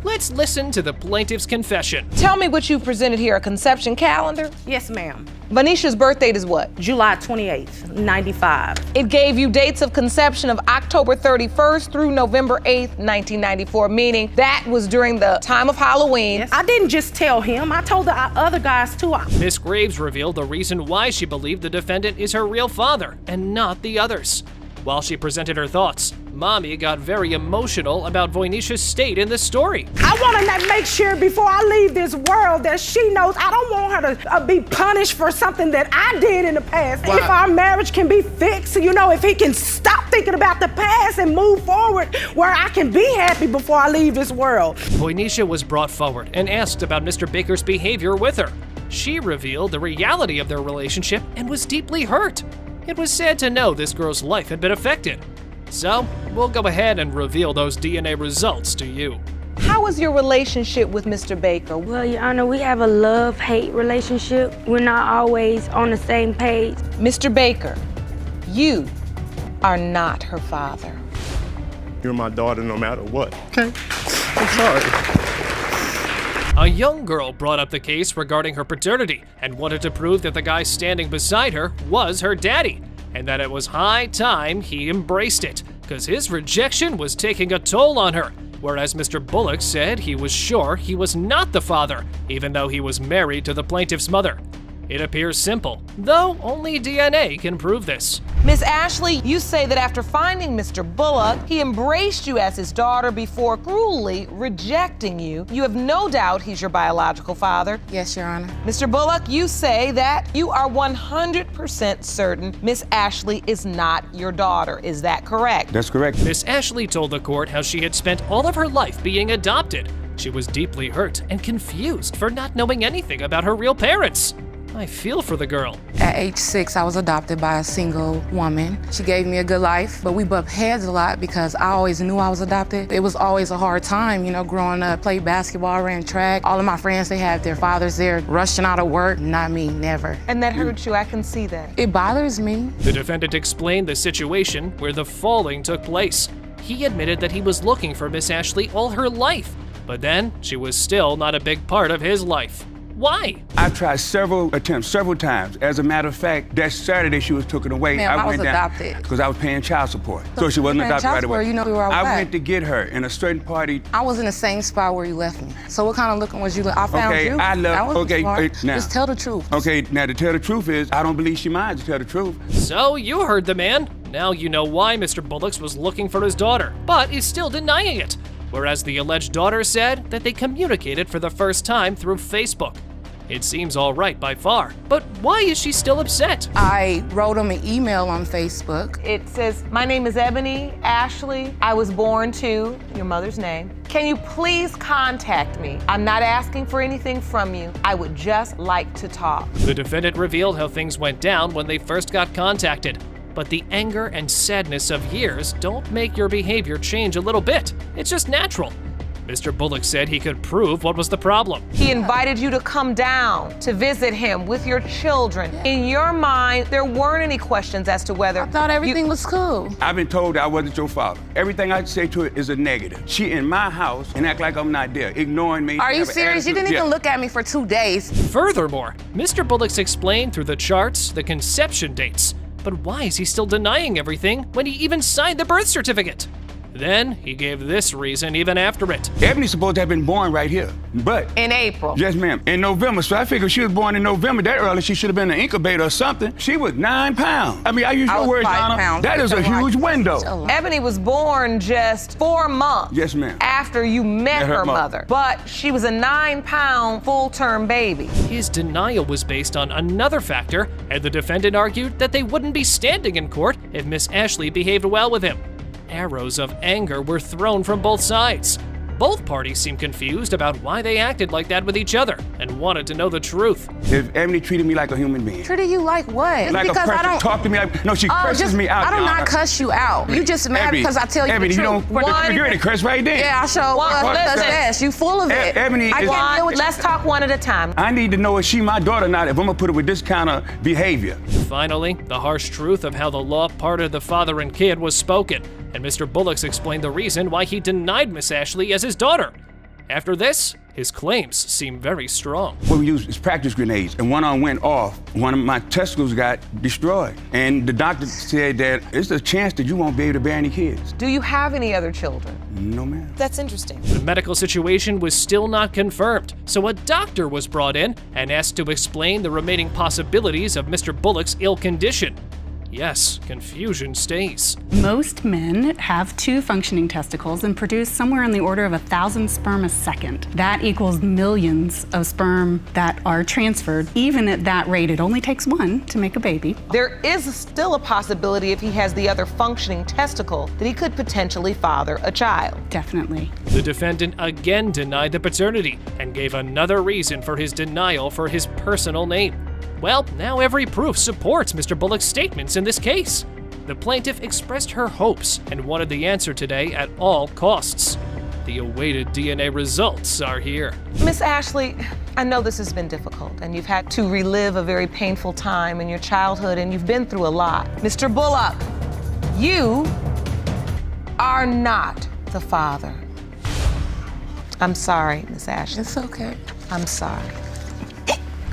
Let's listen to the plaintiff's confession. Tell me what you presented here, a conception calendar? Yes, ma'am. Vanisha's birth date is what? July 28th, 95. It gave you dates of conception of October 31st through November 8th, 1994, meaning that was during the time of Halloween. Yes. I didn't just tell him, I told the other guys too. Miss Graves revealed the reason why she believed the defendant is her real father and not the others. While she presented her thoughts, Mommy got very emotional about Voynicia's state in the story. I want to make sure before I leave this world that she knows I don't want her to be punished for something that I did in the past. Why? If our marriage can be fixed, if he can stop thinking about the past and move forward where I can be happy before I leave this world. Voynicia was brought forward and asked about Mr. Baker's behavior with her. She revealed the reality of their relationship and was deeply hurt. It was sad to know this girl's life had been affected. So, we'll go ahead and reveal those DNA results to you. How was your relationship with Mr. Baker? Well, Your Honor, we have a love-hate relationship. We're not always on the same page. Mr. Baker, you are not her father. you're my daughter no matter what. Okay, I'm sorry. A young girl brought up the case regarding her paternity and wanted to prove that the guy standing beside her was her daddy, and that it was high time he embraced it, because his rejection was taking a toll on her, whereas Mr. Bullock said he was sure he was not the father, even though he was married to the plaintiff's mother. It appears simple, though only DNA can prove this. Miss Ashley, you say that after finding Mr. Bullock, he embraced you as his daughter before cruelly rejecting you. You have no doubt he's your biological father. Yes, Your Honor. Mr. Bullock, you say that you are 100% certain Miss Ashley is not your daughter. Is that correct? That's correct. Miss Ashley told the court how she had spent all of her life being adopted. She was deeply hurt and confused for not knowing anything about her real parents. I feel for the girl. At age 6, I was adopted by a single woman. She gave me a good life, but we bumped heads a lot because I always knew I was adopted. It was always a hard time, growing up. Played basketball, ran track. All of my friends, they had their fathers there rushing out of work. Not me, never. And that hurt you, I can see that. It bothers me. The defendant explained the situation where the falling took place. He admitted that he was looking for Miss Ashley all her life, but then she was still not a big part of his life. Why? I tried several times. As a matter of fact, that Saturday she was taken away. Ma'am, I was went down adopted. because I was paying child support. So she wasn't adopted right away. You know where I was I at. went to get her in a certain party. I was in the same spot where you left me. So what kind of looking was you? I found Okay, you. I love. That wasn't Okay, smart. now. Just tell the truth. Okay, now to tell the truth is, I don't believe she minds to tell the truth. So you heard the man. Now you know why Mr. Bullock was looking for his daughter, but is still denying it. Whereas the alleged daughter said that they communicated for the first time through Facebook. It seems all right by far, but why is she still upset? I wrote him an email on Facebook. It says, my name is Ebony Ashley. I was born to your mother's name. Can you please contact me? I'm not asking for anything from you. I would just like to talk. The defendant revealed how things went down when they first got contacted. But the anger and sadness of years don't make your behavior change a little bit. It's just natural. Mr. Bullock said he could prove what was the problem. He invited you to come down to visit him with your children. In your mind, there weren't any questions as to whether— I thought everything was cool. I've been told I wasn't your father. Everything I say to her is a negative. She in my house and act like I'm not there, ignoring me. Are you have an serious? You attitude. didn't even Yeah. look at me for 2 days. Furthermore, Mr. Bullock's explained through the charts the conception dates. But why is he still denying everything when he even signed the birth certificate? Then he gave this reason even after it. Ebony's supposed to have been born right here, but— In April. Yes, ma'am. In November. So I figured she was born in November that early. She should have been an incubator or something. She was 9 pounds. I mean, I use I your was words, 5 Donna. pounds. That is a huge window. Ebony was born just 4 months Yes, ma'am. after you met Met her her mother. mother. But she was a 9-pound full-term baby. His denial was based on another factor, and the defendant argued that they wouldn't be standing in court if Miss Ashley behaved well with him. Arrows of anger were thrown from both sides. Both parties seemed confused about why they acted like that with each other and wanted to know the truth. If Ebony treated me like a human being. Treated you like what? Like because a person, I don't talk to me like, no, she curses me out. I do not cuss you out. You just mad Ebony, because I tell you Ebony, the truth. You don't, you're in the curse right there. Yeah, I sure was. That's you full of it. Ebony, Let's talk one at a time. I need to know if she my daughter or not if I'm gonna put her with this kind of behavior. Finally, the harsh truth of how the law parted the father and kid was spoken, and Mr. Bullock explained the reason why he denied Miss Ashley as his daughter. After this, his claims seem very strong. What we used is practice grenades, and one of them went off. One of my testicles got destroyed. And the doctor said that it's a chance that you won't be able to bear any kids. Do you have any other children? No, ma'am. That's interesting. The medical situation was still not confirmed, so a doctor was brought in and asked to explain the remaining possibilities of Mr. Bullock's ill condition. Yes, confusion stays. Most men have 2 functioning testicles and produce somewhere in the order of 1,000 sperm a second. That equals millions of sperm that are transferred. Even at that rate, it only takes 1 to make a baby. There is still a possibility if he has the other functioning testicle that he could potentially father a child. Definitely. The defendant again denied the paternity and gave another reason for his denial for his personal name. Well, now every proof supports Mr. Bullock's statements in this case. The plaintiff expressed her hopes and wanted the answer today at all costs. The awaited DNA results are here. Miss Ashley, I know this has been difficult and you've had to relive a very painful time in your childhood and you've been through a lot. Mr. Bullock, you are not the father. I'm sorry, Miss Ashley. It's okay. I'm sorry.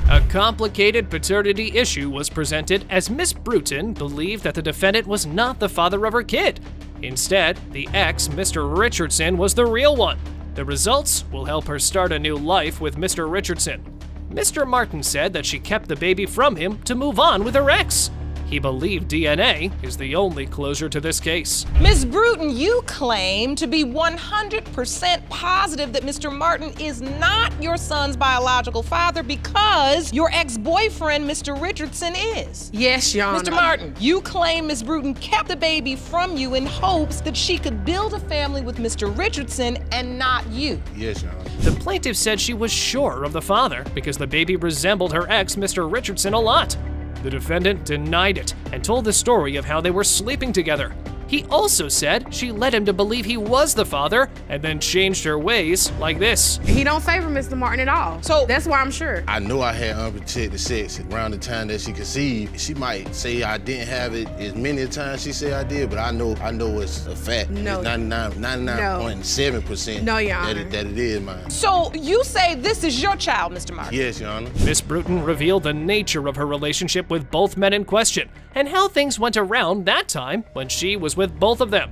A complicated paternity issue was presented as Miss Brewington believed that the defendant was not the father of her kid. Instead, the ex, Mr. Richardson, was the real one. The results will help her start a new life with Mr. Richardson. Mr. Martin said that she kept the baby from him to move on with her ex. He believed DNA is the only closure to this case. Ms. Brewington, you claim to be 100% positive that Mr. Martin is not your son's biological father because your ex-boyfriend, Mr. Richardson, is. Yes, Your Honor. Mr. Martin, you claim Ms. Brewington kept the baby from you in hopes that she could build a family with Mr. Richardson and not you. Yes, Your Honor. The plaintiff said she was sure of the father because the baby resembled her ex, Mr. Richardson, a lot. The defendant denied it and told the story of how they were sleeping together. He also said she led him to believe he was the father and then changed her ways like this. He don't favor Mr. Martin at all. So that's why I'm sure. I know I had unprotected sex around the time that she conceived. She might say I didn't have it as many times she said I did, but I know it's a fact. No. It's 99.7% No, Your Honor. that it is mine. So you say this is your child, Mr. Martin? Yes, Your Honor. Miss Brewington revealed the nature of her relationship with both men in question and how things went around that time when she was with both of them.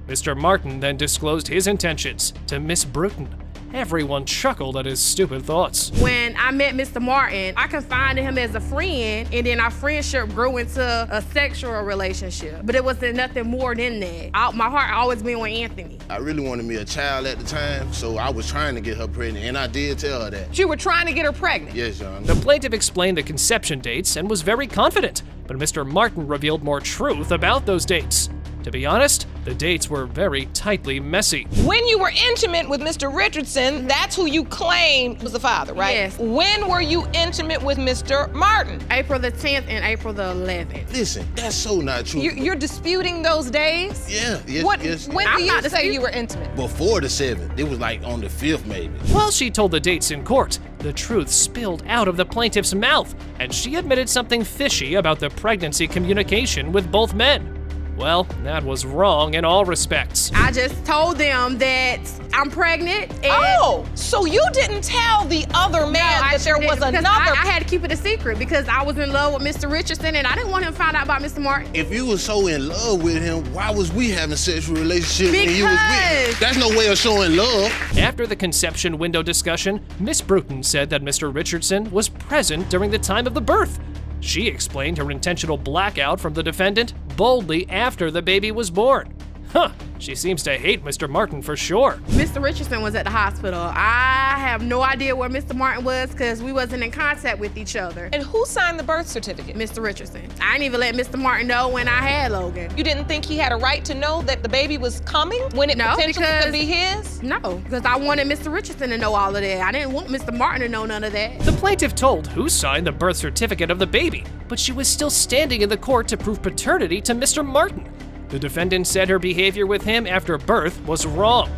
Mr. Martin then disclosed his intentions to Miss Brewington. Everyone chuckled at his stupid thoughts. When I met Mr. Martin, I confided him as a friend, and then our friendship grew into a sexual relationship. But it wasn't nothing more than that. My heart always been with Anthony. I really wanted me a child at the time, so I was trying to get her pregnant, and I did tell her that. You were trying to get her pregnant? Yes, Your Honor. The plaintiff explained the conception dates and was very confident, but Mr. Martin revealed more truth about those dates. To be honest, the dates were very tightly messy. When you were intimate with Mr. Richardson, that's who you claimed was the father, right? Yes. When were you intimate with Mr. Martin? April the 10th and April the 11th. Listen, that's so not true. You're disputing those days? Yeah, yes, yes. When do you say you were intimate? Before the 7th. It was like on the 5th, maybe. While she told the dates in court, the truth spilled out of the plaintiff's mouth, and she admitted something fishy about the pregnancy communication with both men. Well, that was wrong in all respects. I just told them that I'm pregnant. And oh, so you didn't tell the other man that there was another. I had to keep it a secret because I was in love with Mr. Richardson and I didn't want him to find out about Mr. Martin. If you were so in love with him, why was we having sexual relationship when you was with him? That's no way of showing love. After the conception window discussion, Miss Brewington said that Mr. Richardson was present during the time of the birth. She explained her intentional blackout from the defendant boldly after the baby was born. Huh, she seems to hate Mr. Martin for sure. Mr. Richardson was at the hospital. I have no idea where Mr. Martin was because we wasn't in contact with each other. And who signed the birth certificate? Mr. Richardson. I didn't even let Mr. Martin know when I had Logan. You didn't think he had a right to know that the baby was coming when it potentially could be his? No, because I wanted Mr. Richardson to know all of that. I didn't want Mr. Martin to know none of that. The plaintiff told who signed the birth certificate of the baby, but she was still standing in the court to prove paternity to Mr. Martin. The defendant said her behavior with him after birth was wrong.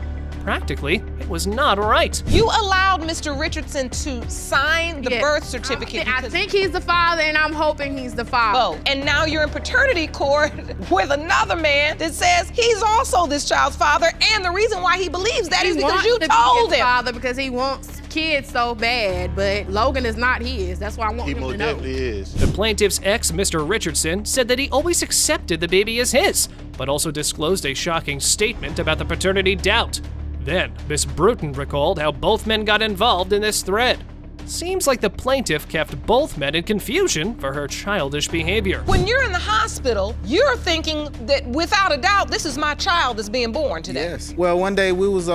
Practically, it was not right. You allowed Mr. Richardson to sign the birth certificate. I think he's the father, and I'm hoping he's the father. Oh, and now you're in paternity court with another man that says he's also this child's father, and the reason why he believes that is because you told him. Father because he wants kids so bad, but Logan is not his. That's why I want him to know. Definitely is. The plaintiff's ex, Mr. Richardson, said that he always accepted the baby as his, but also disclosed a shocking statement about the paternity doubt. Then, Miss Bruton recalled how both men got involved in this thread. Seems like the plaintiff kept both men in confusion for her childish behavior. When you're in the hospital, you're thinking that without a doubt, this is my child that's being born today. Yes. Well, one day we was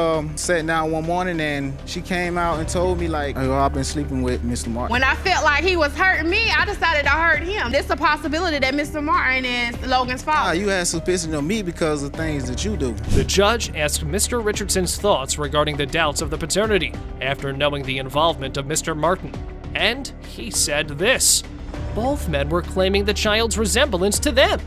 sitting down one morning and she came out and told me like, oh, I've been sleeping with Mr. Martin. When I felt like he was hurting me, I decided to hurt him. There's a possibility that Mr. Martin is Logan's father. You had suspicion of me because of things that you do. The judge asked Mr. Richardson's thoughts regarding the doubts of the paternity after knowing the involvement of Mr. Martin. And he said this: both men were claiming the child's resemblance to them.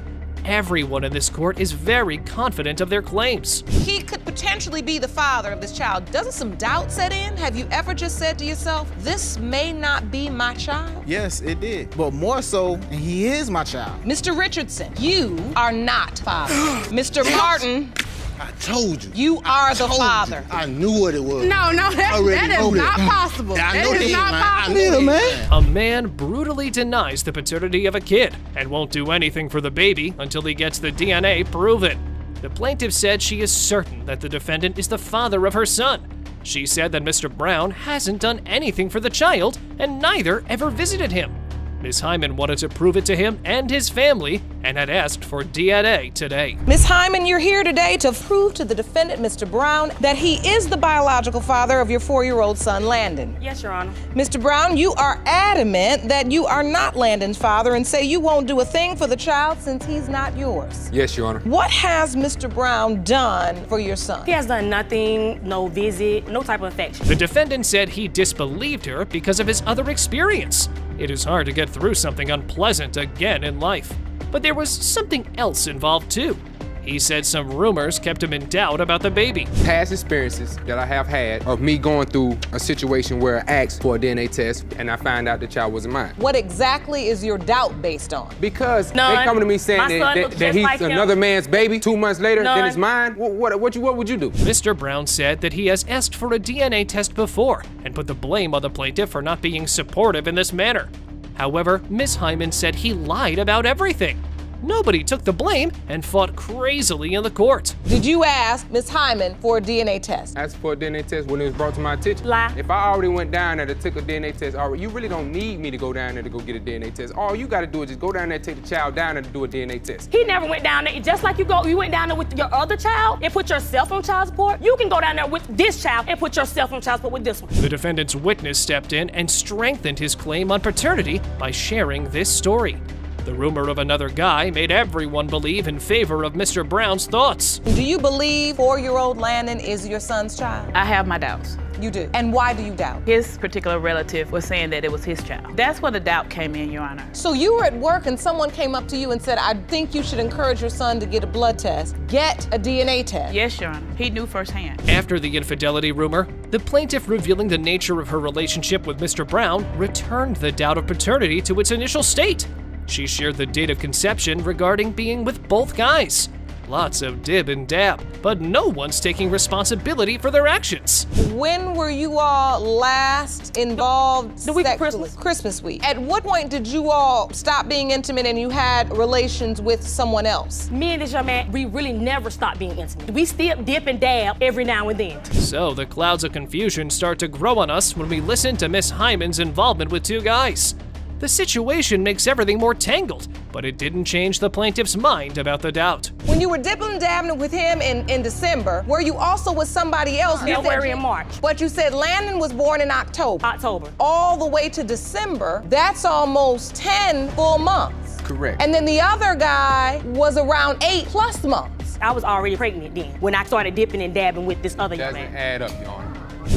Everyone in this court is very confident of their claims. He could potentially be the father of this child. Doesn't some doubt set in? Have you ever just said to yourself, this may not be my child? Yes, it did. But more so, he is my child. Mr. Richardson, you are not father. Mr. Martin, I told you. You are the father. I knew what it was. No, that is not possible. I That know is that, not man. possible. I know that, man. A man brutally denies the paternity of a kid and won't do anything for the baby until he gets the DNA proven. The plaintiff said she is certain that the defendant is the father of her son. She said that Mr. Brown hasn't done anything for the child and neither ever visited him. Ms. Hyman wanted to prove it to him and his family and had asked for DNA today. Ms. Hyman, you're here today to prove to the defendant, Mr. Brown, that he is the biological father of your 4-year-old son, Landon. Yes, Your Honor. Mr. Brown, you are adamant that you are not Landon's father and say you won't do a thing for the child since he's not yours. Yes, Your Honor. What has Mr. Brown done for your son? He has done nothing, no visit, no type of affection. The defendant said he disbelieved her because of his other experience. It is hard to get through something unpleasant again in life. But there was something else involved too. He said some rumors kept him in doubt about the baby. Past experiences that I have had of me going through a situation where I asked for a DNA test and I found out the child wasn't mine. What exactly is your doubt based on? Because they come to me saying that he's another man's baby 2 months later, then it's mine. What would you do? Mr. Brown said that he has asked for a DNA test before and put the blame on the plaintiff for not being supportive in this manner. However, Ms. Hyman said he lied about everything. Nobody took the blame and fought crazily in the court. Did you ask Ms. Hyman for a DNA test? I asked for a DNA test when it was brought to my attention. Lie. If I already went down there to take a DNA test, you really don't need me to go down there to go get a DNA test. All you gotta do is just go down there and take the child down there to do a DNA test. He never went down there. Just like you went down there with your other child and put yourself on child support, you can go down there with this child and put yourself on child support with this one. The defendant's witness stepped in and strengthened his claim on paternity by sharing this story. The rumor of another guy made everyone believe in favor of Mr. Brown's thoughts. Do you believe 4-year-old Landon is your son's child? I have my doubts. You do? And why do you doubt? His particular relative was saying that it was his child. That's where the doubt came in, Your Honor. So you were at work and someone came up to you and said, I think you should encourage your son to get a blood test. Get a DNA test. Yes, Your Honor. He knew firsthand. After the infidelity rumor, the plaintiff revealing the nature of her relationship with Mr. Brown returned the doubt of paternity to its initial state. She shared the date of conception regarding being with both guys. Lots of dib and dab, but no one's taking responsibility for their actions. When were you all last involved the week of sexually? Christmas week. At what point did you all stop being intimate and you had relations with someone else? Me and this young man, we really never stopped being intimate. We still dip and dab every now and then. So the clouds of confusion start to grow on us when we listen to Miss Hyman's involvement with 2 guys. The situation makes everything more tangled, but it didn't change the plaintiff's mind about the doubt. When you were dipping and dabbing with him in December, were you also with somebody else? February and March. But you said Landon was born in October. October. All the way to December, that's almost 10 full months. Correct. And then the other guy was around 8+ months. I was already pregnant then when I started dipping and dabbing with this other young man. Doesn't add up, Your Honor.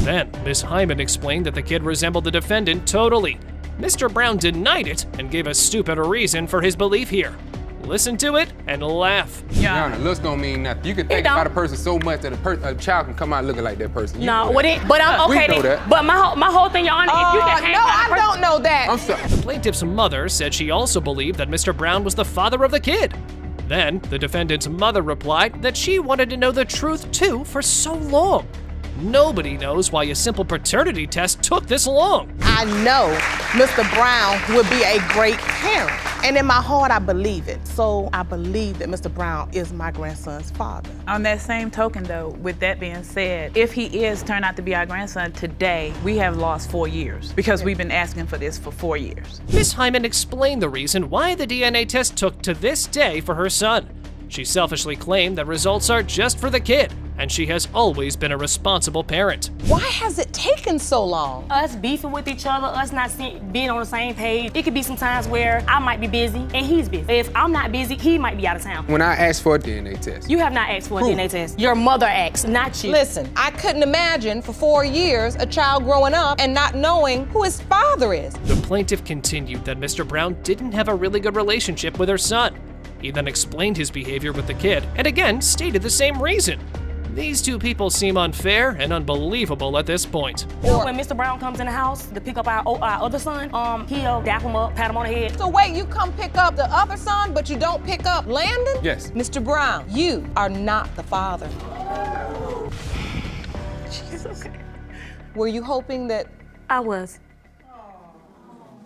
Then, Miss Hyman explained that the kid resembled the defendant totally. Mr. Brown denied it and gave a stupid reason for his belief here. Listen to it and laugh. Your Honor, looks don't mean nothing. You can think about a person so much that a child can come out looking like that person. No, but I'm okay. We know that. But my whole thing, Your Honor, if you can hang no, I don't know that. I'm sorry. The plaintiff's mother said she also believed that Mr. Brown was the father of the kid. Then, the defendant's mother replied that she wanted to know the truth too for so long. Nobody knows why a simple paternity test took this long. I know Mr. Brown would be a great parent. And in my heart, I believe it. So I believe that Mr. Brown is my grandson's father. On that same token, though, with that being said, if he is turned out to be our grandson today, we have lost 4 years because we've been asking for this for 4 years. Miss Hyman explained the reason why the DNA test took to this day for her son. She selfishly claimed that results are just for the kid, and she has always been a responsible parent. Why has it taken so long? Us beefing with each other, us not being on the same page. It could be some times where I might be busy and he's busy. If I'm not busy, he might be out of town. When I asked for a DNA test. You have not asked for a DNA test. Your mother asked, not you. Listen, I couldn't imagine for 4 years a child growing up and not knowing who his father is. The plaintiff continued that Mr. Brown didn't have a really good relationship with her son. He then explained his behavior with the kid and again stated the same reason. These two people seem unfair and unbelievable at this point. When Mr. Brown comes in the house to pick up our other son, he'll dap him up, pat him on the head. So wait, you come pick up the other son, but you don't pick up Landon? Yes. Mr. Brown, you are not the father. Jesus. Were you hoping that... I was.